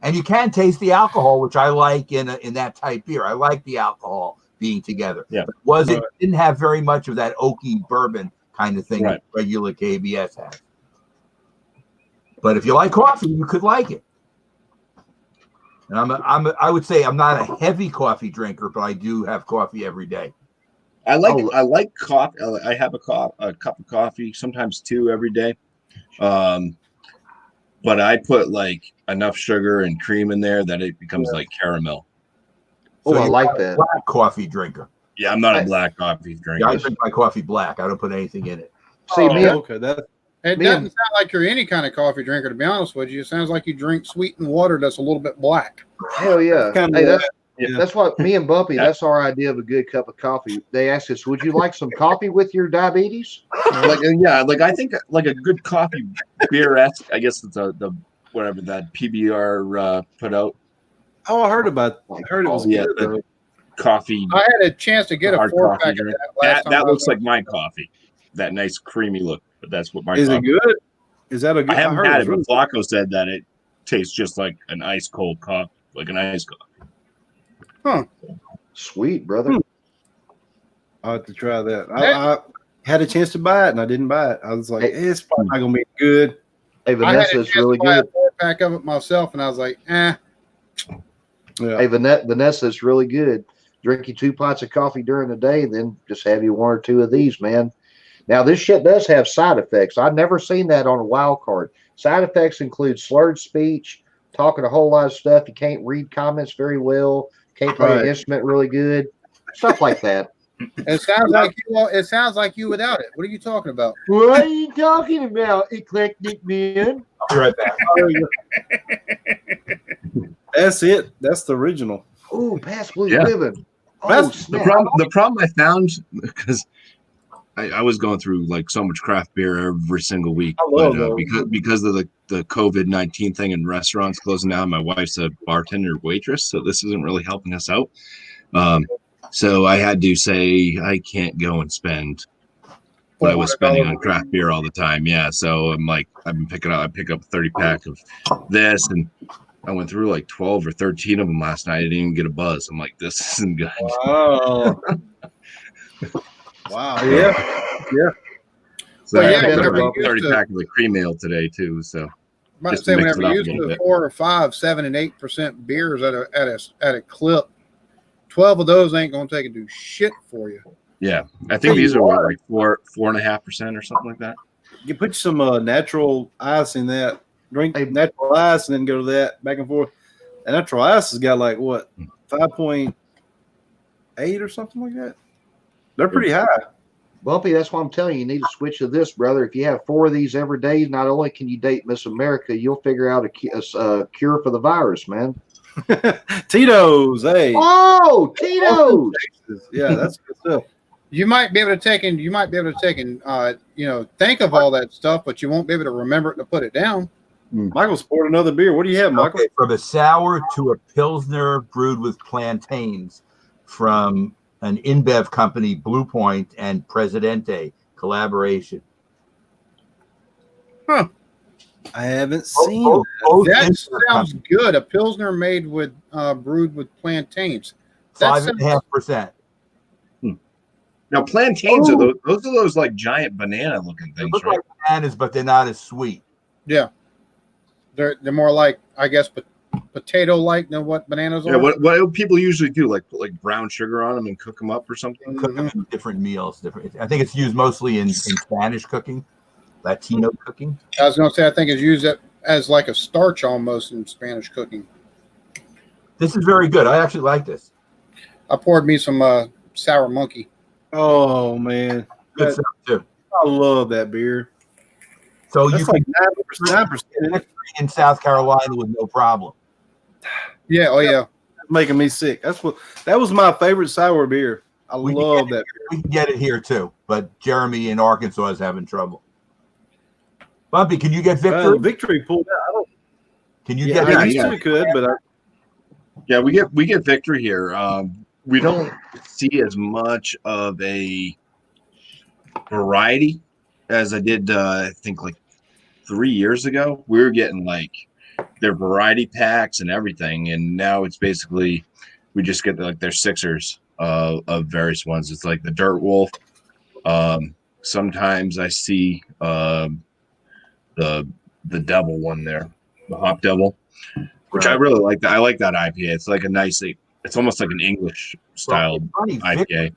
and you can taste the alcohol, which I like in that type beer. I like the alcohol being together. Yeah, it didn't have very much of that oaky bourbon kind of thing that regular KBS has. But if you like coffee, you could like it. And I would say I'm not a heavy coffee drinker, but I do have coffee every day. I like coffee. I have a cup of coffee, sometimes two every day. But I put like enough sugar and cream in there that it becomes like caramel. So I like that. Black coffee drinker. Yeah, I'm not a black coffee drinker. Yeah, I drink my coffee black. I don't put anything in it. See, okay, it doesn't sound like you're any kind of coffee drinker, to be honest with you. It sounds like you drink sweetened water that's a little bit black. Hell yeah. That's what me and Bumpy, that's our idea of a good cup of coffee. They asked us, would you like some coffee with your diabetes? I think like a good coffee beer. I guess it's the whatever that PBR put out. Oh, I heard it was good. Coffee. I had a chance to get a 4-pack of that last time. That looks like my coffee. That nice creamy look. But that's what my is it good? Is that a good? I haven't had it, but Flacco said that it tastes just like an ice cold coffee, like an iced coffee. Huh. Sweet, brother. I'll have to try that. I had a chance to buy it and I didn't buy it. I was like, it's probably not gonna be good. Hey, Vanessa, it's really good. I had a 4-pack of it myself, and I was like, Yeah. Hey, Vanessa, it's really good. Drink you 2 pots of coffee during the day, and then just have you 1 or 2 of these, man. Now, this shit does have side effects. I've never seen that on a wild card. Side effects include slurred speech, talking a whole lot of stuff. You can't read comments very well. Can't play an instrument really good. Stuff like that. It sounds like you without it. What are you talking about? What are you talking about, eclectic man? I'll be right back. That's it. That's the original. Oh, Past Blue Ribbon. The problem I found, because I was going through like so much craft beer every single week, because of the COVID-19 thing and restaurants closing down. My wife's a bartender waitress, so this isn't really helping us out. So I had to say I can't go and spend what I was spending on craft beer all the time. Yeah, so I'm like, I pick up a 30-pack of this, and I went through like 12 or 13 of them last night. I didn't even get a buzz. I'm like, this isn't good. Wow. Wow. Yeah. So I picked up a 30-pack of the cream ale today too. So I might say whenever you used to 4 or 5, 7, and 8% beers at a clip, 12 of those ain't gonna take and do shit for you. Yeah, I think these are like 4.5% or something like that. You put some natural ice in that. Drink natural ice and then go to that back and forth. And natural ice has got like what 5.8 or something like that. They're pretty high. Bumpy, that's why I'm telling you, you need to switch to this, brother. If you have 4 of these every day, not only can you date Miss America, you'll figure out a cure for the virus, man. Tito's, hey. Oh, Tito's. Yeah, that's good stuff. You might be able to take and think of all that stuff, but you won't be able to remember it to put it down. Michael's poured another beer. What do you have, Michael? Okay, from a sour to a pilsner brewed with plantains from an InBev company, Blue Point and Presidente collaboration. Huh. I haven't seen that. Sounds good. A pilsner made with brewed with plantains. 5.5%. Now plantains are those like giant banana looking things, They look right? like bananas, but they're not as sweet. Yeah, they're more like, I guess, potato-like than what bananas Yeah, are. what people usually do, like put like brown sugar on them and cook them up or something. Cook them in different meals. Different. I think it's used mostly in Spanish cooking, Latino cooking. I was going to say, I think it's used as like a starch almost in Spanish cooking. This is very good. I actually like this. I poured me some sour monkey. Oh man, Good That- stuff too. I love that beer. So you That's can like 9%. in South Carolina with no problem. Yeah, oh yeah. That's making me sick. That was my favorite sour beer. I We love that beer. We can get it here too, but Jeremy in Arkansas is having trouble. Bumpy, can you get Victory? Victory pulled out. I don't. Can you Yeah, get I it? used to could, but Yeah, we get Victory here. We don't see as much of a variety as I did. I think like 3 years ago, we were getting like their variety packs and everything, and now it's basically we just get like their sixers of various ones. It's like the Dirt Wolf. Sometimes I see the Devil one there, the Hop Devil, which I really like. That I like that IPA. It's like a nice. It's almost like an English style IPA.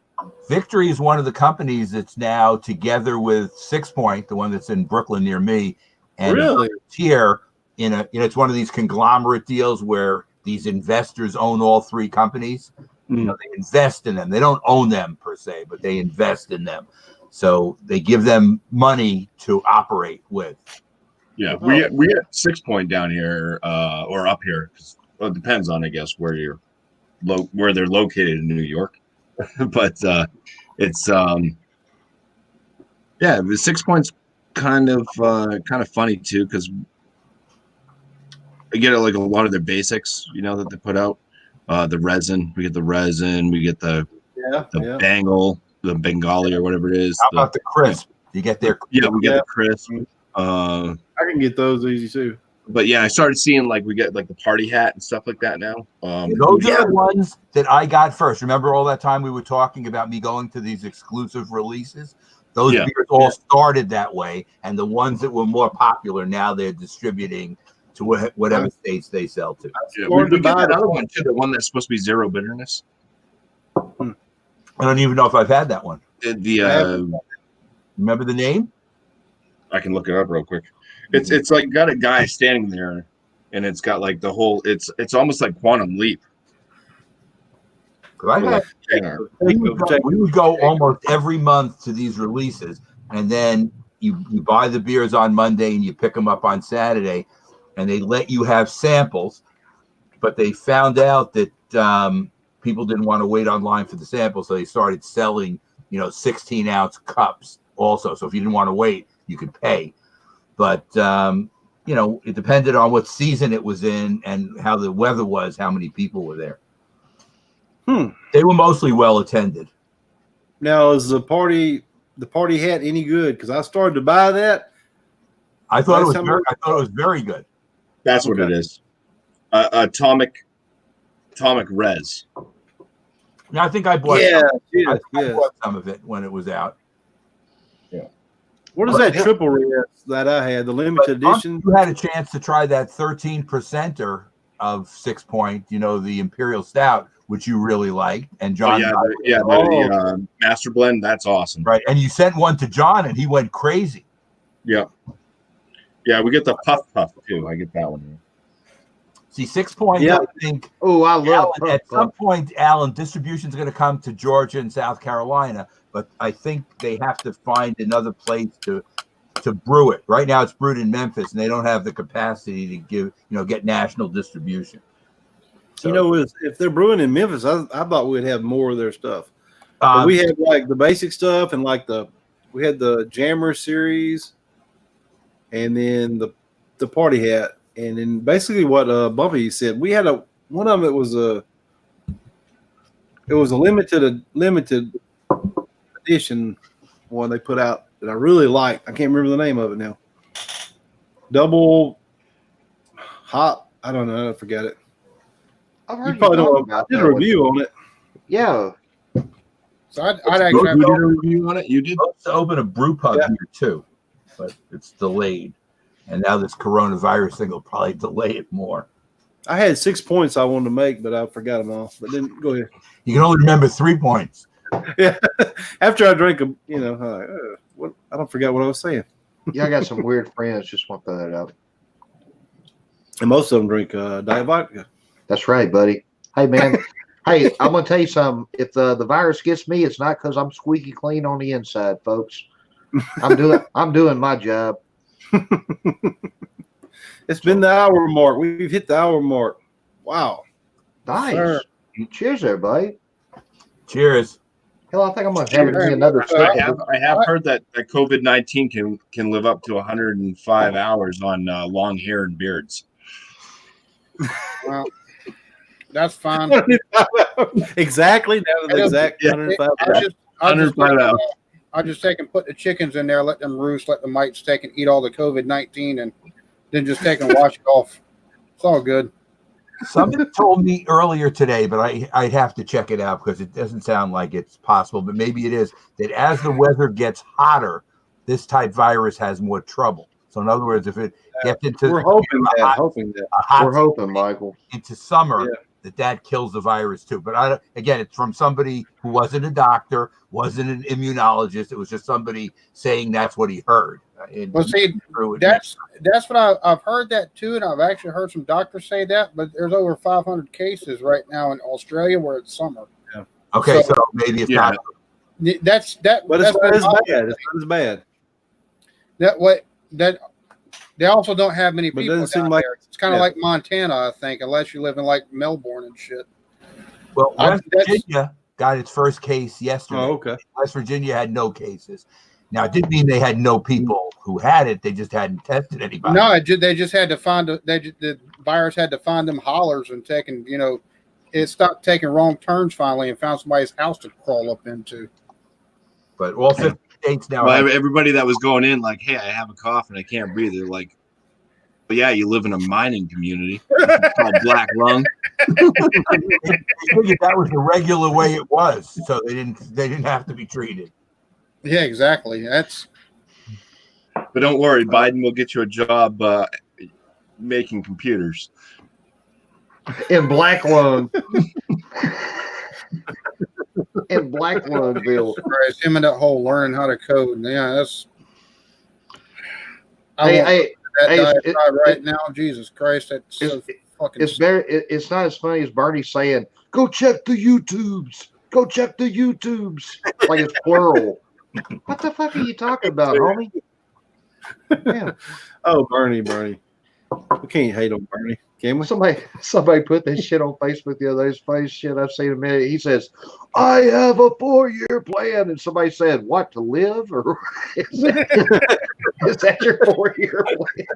Victory is one of the companies that's now together with Six Point, the one that's in Brooklyn near me, and Really? here it's one of these conglomerate deals where these investors own all three companies. They invest in them. They don't own them per se, but they invest in them. So they give them money to operate with. Yeah, we get 6 Point down here or up here. Well, it depends on, I guess, where they're located in New York. But it's the 6 Point's kind of funny too, because I get like a lot of their basics, that they put out. The resin, we get the bangle, the Bengali or whatever it is. How about the crisp? You get their Yeah, we get the crisp. I can get those easy too. But yeah, I started seeing like we get like the party hat and stuff like that now. Those are the ones that I got first. Remember all that time we were talking about me going to these exclusive releases? Those beers all started that way, and the ones that were more popular now they're distributing to whatever states they sell to. Yeah, we get that other one too, the one that's supposed to be zero bitterness. I don't even know if I've had that one. Remember the name? I can look it up real quick. It's like got a guy standing there, and it's got like the whole. It's almost like Quantum Leap. We would go almost every month to these releases, and then you buy the beers on Monday and you pick them up on Saturday, and they let you have samples. But they found out that people didn't want to wait online for the samples, so they started selling 16-ounce cups also. So if you didn't want to wait, you could pay. But it depended on what season it was in and how the weather was, how many people were there. They were mostly well attended. Now, is the party hat any good? Because I started to buy that. I thought it was very good. That's what it is. Atomic Res. Now, I think I bought. I bought some of it when it was out. What is that triple res that I had? The limited edition. You had a chance to try that 13%er of 6 Point, the Imperial Stout, which you really liked. And John, the Master Blend. That's awesome, right? And you sent one to John, and he went crazy. Yeah, we get the Puff too. I get that one. See, 6 Point. Yeah. I think. Oh, I love Alan, at some point, Alan, distribution is going to come to Georgia and South Carolina. But I think they have to find another place to brew it. Right now, it's brewed in Memphis, and they don't have the capacity to get national distribution. So, if they're brewing in Memphis, I thought we'd have more of their stuff. We had like the basic stuff, and like we had the Jammer series, and then the party hat, and then basically what Bumpy said. We had one of them. It was a limited edition one they put out that I really like. I can't remember the name of it now. Double hop. I don't know. I forget it. I've heard you probably don't know. I did a review on it. Yeah. So I'd actually have a review on it. You did. To open a brew pub here too, but it's delayed, and now this coronavirus thing will probably delay it more. I had 6 points I wanted to make, but I forgot them all. But then go ahead. You can only remember 3 points. Yeah. After I drank them, I'm like, what? I don't forget what I was saying. Yeah, I got some weird friends. Just want to throw that out. And most of them drink Diet Vodka. That's right, buddy. Hey, man. Hey, I'm gonna tell you something. If the virus gets me, it's not because I'm squeaky clean on the inside, folks. I'm doing my job. It's been the hour mark. We've hit the hour mark. Wow. Nice. Sir. Cheers, everybody. Cheers. Hell, I think I'm gonna have me another sip. I have heard that COVID-19 can live up to 105 hours on long hair and beards. Well, that's fine. Exactly. That was the exact 105 hours. I'll just take and put the chickens in there, let them roost, let the mites take and eat all the COVID-19, and then just take and wash it off. It's all good. Somebody told me earlier today, but I'd have to check it out because it doesn't sound like it's possible, but maybe it is, that as the weather gets hotter, this type virus has more trouble. So in other words, if it gets into We're hoping that. Michael. into summer, that kills the virus too. But again, it's from somebody who wasn't a doctor, wasn't an immunologist. It was just somebody saying that's what he heard. Well, see, that's what I've heard that too, and I've actually heard some doctors say that. But there's over 500 cases right now in Australia where it's summer. Yeah. Okay, so maybe it's not. That's that. But it's not as bad. It's not as bad. They also don't have many But it people doesn't down seem like- there. It's kind of like Montana, I think, unless you live in like Melbourne and shit. Well, West Virginia got its first case yesterday. Oh, okay. West Virginia had no cases. Now, it didn't mean they had no people who had it. They just hadn't tested anybody. No, they just had to find the virus had to find them hollers and taking, it stopped taking wrong turns finally and found somebody's house to crawl up into. But all 50 states now. Well, everybody that was going in like, hey, I have a cough and I can't breathe. They're like, well, yeah, you live in a mining community called Black Lung. They figured that was the regular way it was, so they didn't have to be treated. Yeah, exactly. But don't worry, Biden will get you a job making computers. In Black Lung. In Black Lungville. Christ, him and that whole learning how to code. Yeah, that's. Hey, right now, Jesus Christ, that's so fucking. It's not as funny as Bernie saying, "Go check the YouTubes. Go check the YouTubes." Like it's plural. What the fuck are you talking about, homie? Yeah. Oh, Bernie. We can't hate on Bernie, can we? Somebody put this shit on Facebook the other day. It's funny shit I've seen a minute. He says, "I have a 4-year plan," and somebody said, "What, to live?" Or is that your 4-year plan?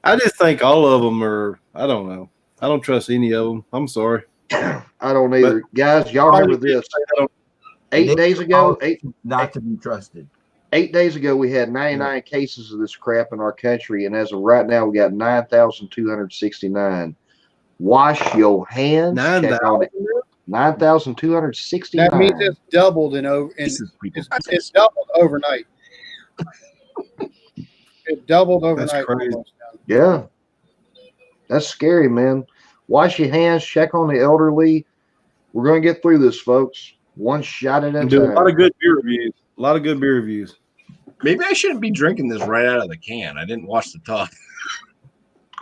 I just think all of them are. I don't know. I don't trust any of them. I'm sorry. I don't either, guys. Y'all remember this? 8 days ago, not to be trusted. 8 days ago, we had 99 cases of this crap in our country, and as of right now, we got 9,269. Wash your hands. 9,269. That means it's doubled it's doubled overnight. It doubled overnight. That's crazy. Yeah, that's scary, man. Wash your hands. Check on the elderly. We're gonna get through this, folks. One shot at a time. A lot of good beer reviews. Maybe I shouldn't be drinking this right out of the can. I didn't wash the top.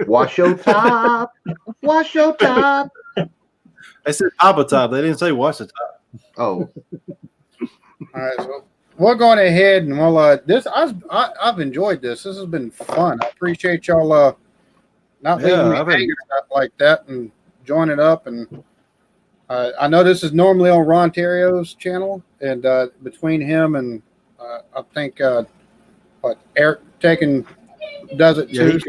Wash your top. Wash your top. They said top of top. They didn't say wash the top. Oh. All right, so we're going ahead and I've enjoyed this. This has been fun. I appreciate y'all not leaving me hanging out like that and joining up. And I know this is normally on Ron Terrio's channel, and between him and I think Eric does it too.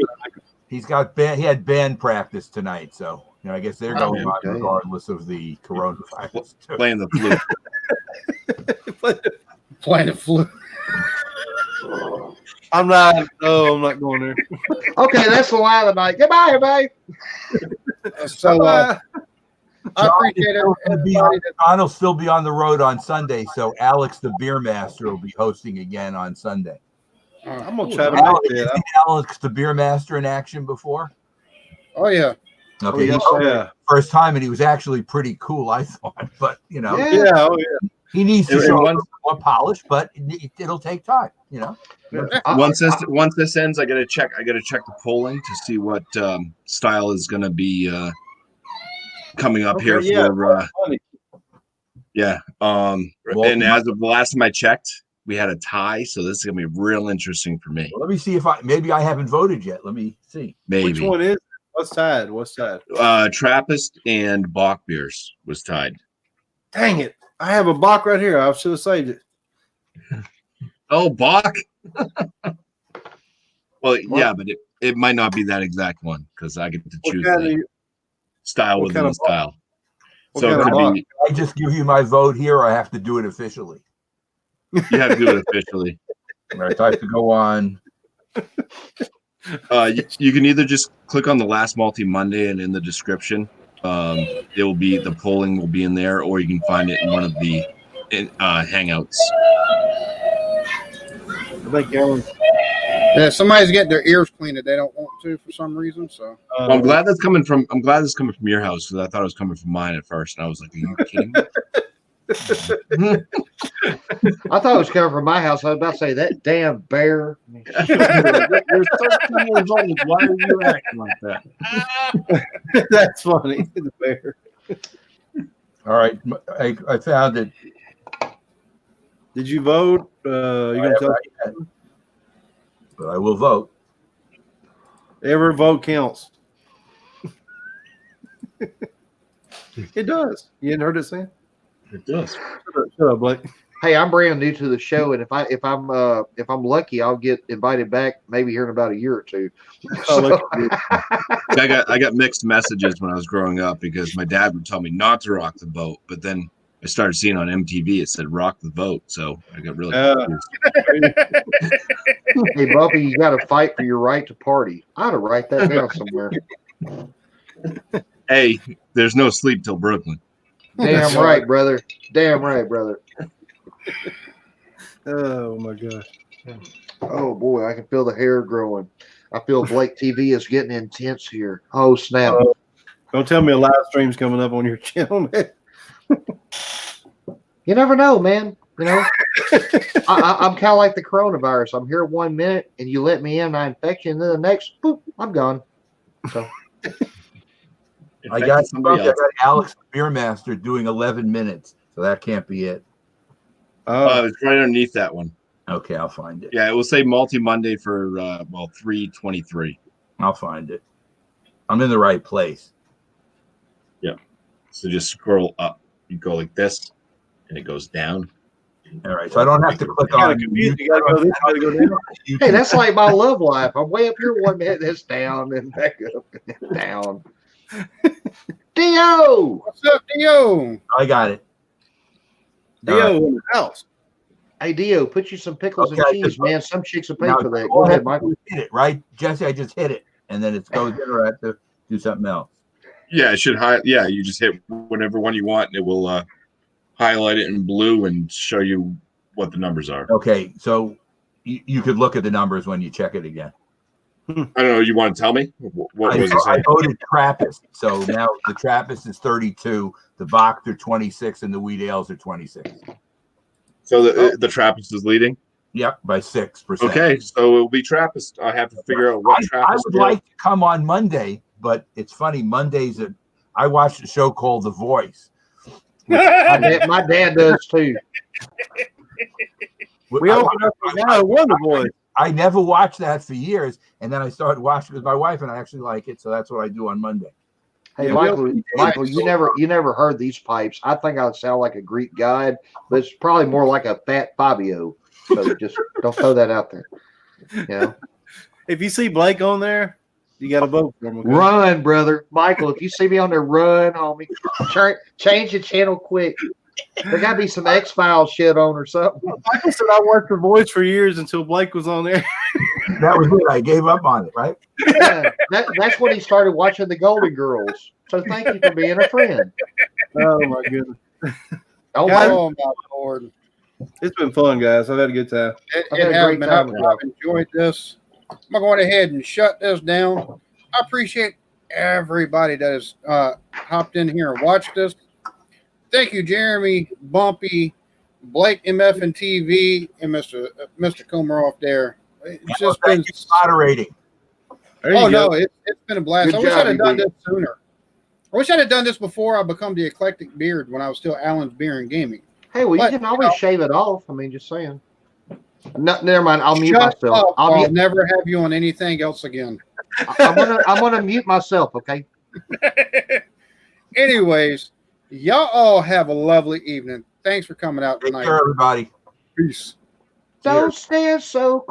He had band practice tonight, so I guess they're going on regardless of the coronavirus. Playing the flute. Playing the flute. I'm not going there. Okay, that's the line of the night. Goodbye, everybody. So I appreciate everybody. John will still be on the road on Sunday, so Alex the Beer Master will be hosting again on Sunday. I'm gonna try to make that. Alex the Beer Master in action before? Oh yeah. Okay, yes, he- yeah. first time, and he was actually pretty cool, I thought. But you know, Yeah. Yeah, oh yeah. he needs to And show once- more polish, but it'll take time. You know. Once this ends, I gotta check the polling to see what style is gonna be coming up here yeah. for Funny. yeah. Well, And as of the last time I checked, we had a tie, so this is gonna be real interesting for me. Let me see if maybe I haven't voted yet. Let me see. Maybe Which one is it? What's tied? What's tied? Trappist and Bach beers was tied. Dang it. I have a Bach right here. I should have saved it. Oh, Bach. Well, What? yeah, but it might not be that exact one because I get to What choose kind the of, style what within kind the of style. what So kind it of could Bach? be, I just give you my vote here, or I have to do it officially. you have to do it officially. All right, so I have to go on. You can either just click on the last multi Monday and in the description, it will be the polling will be in there, or you can find it in one of the hangouts. I think Alan, Yeah, somebody's getting their ears cleaned that they don't want to for some reason. So Well, I'm glad that's coming from your house because I thought it was coming from mine at first, and I was like, "Are you kidding me?" I thought it was coming from my house. I was about to say that damn bear. You're 13 years old. Why are you acting like that? that's funny. The bear. All right, I found it. Did you vote? You gonna tell But I will vote. every vote counts. It does. You hadn't heard it saying? It does. Shut up, Blake. Hey, I'm brand new to the show, and if I'm lucky, I'll get invited back maybe here in about a year or two. Oh, look I got mixed messages when I was growing up because my dad would tell me not to rock the boat, but then I started seeing on MTV it said rock the vote, so I got really confused. Hey, Bumpy, you got to fight for your right to party. I ought to write that down somewhere. Hey, there's no sleep till Brooklyn. Damn right, brother. Damn right, brother. Oh my gosh. Oh boy, I can feel the hair growing. I feel Blake TV is getting intense here. Oh snap! Don't tell me a live stream's coming up on your channel, man. You never know, man. You know, I'm kind of like the coronavirus. I'm here 1 minute, and you let me in, I infect you, and then the next, boop, I'm gone. So I got Alex Beermaster doing 11 minutes, so that can't be it. It's right underneath that one. Okay, I'll find it. Yeah, it will say multi Monday for 3/23. I'll find it. I'm in the right place. Yeah. So just scroll up. You go like this, and it goes down. All right, so I don't have to click You gotta on. confuse. You gotta go this. You gotta go down. hey, that's like my love life. I'm way up here 1 minute, that's down, and back up, and down. Dio, what's up, Dio? I got it. Dio in the house. hey Dio, put you some pickles Okay, and cheese, man. Some chicks will pay Now, for that. all Go I ahead, have to Michael. do is hit it, right, Jesse? I just hit it, and then it goes in, or I have to do something else. Yeah, it should highlight. Yeah, you just hit whatever one you want, and it will highlight it in blue and show you what the numbers are. Okay, so you could look at the numbers when you check it again. I don't know. You want to tell me what was it I saying? voted Trappist, so now the Trappist is 32, the Bach are 26, and the Wheat Ales are 26. So the Trappist is leading. Yep, by 6%. Okay, so it will be Trappist. I have to figure out what I Trappist. would like to come on Monday, but it's funny. Mondays, I watched a show called The Voice. My dad does too. We opened up for now. Wonder Boy. I never watched that for years, and then I started watching with my wife, and I actually like it, so that's what I do on Monday. Hey, Yeah, Michael, you never heard these pipes. I think I would sound like a Greek god, but it's probably more like a fat Fabio. So just don't throw that out there. You know, If you see Blake on there, you got to vote for him. Okay? run, brother, Michael. If you see me on there, run, homie. Change the channel quick. There got to be some X-Files shit on or something. Michael said I worked for Voice for years until Blake was on there. That was it. I gave up on it, right? Yeah, that's when he started watching the Golden Girls. So thank you for being a friend. Oh my goodness, Oh, Guys, my. Oh my Lord! it's been fun, guys. I've had a good time. I've had It a has great been. time with y'all. I've enjoyed this. I'm going ahead and shut this down. I appreciate everybody that has hopped in here and watched us. Thank you, Jeremy, Bumpy, Blake MF and TV, and Mr. Komarov there. It's just been moderating. There you oh go. no, it's been a blast. Good I wish job, I'd have done EB. this sooner. I wish I'd have done this before I become the eclectic beard when I was still Alan's Beer and Gaming. Hey, well, you But, can always shave it off. I mean, just saying. No, never mind. I'll mute Shut myself. up. I'll never have you on anything else again. I'm gonna mute myself. Okay. Anyways, y'all all have a lovely evening. Thanks for coming out Take tonight. care, everybody. Peace. Don't stand so close.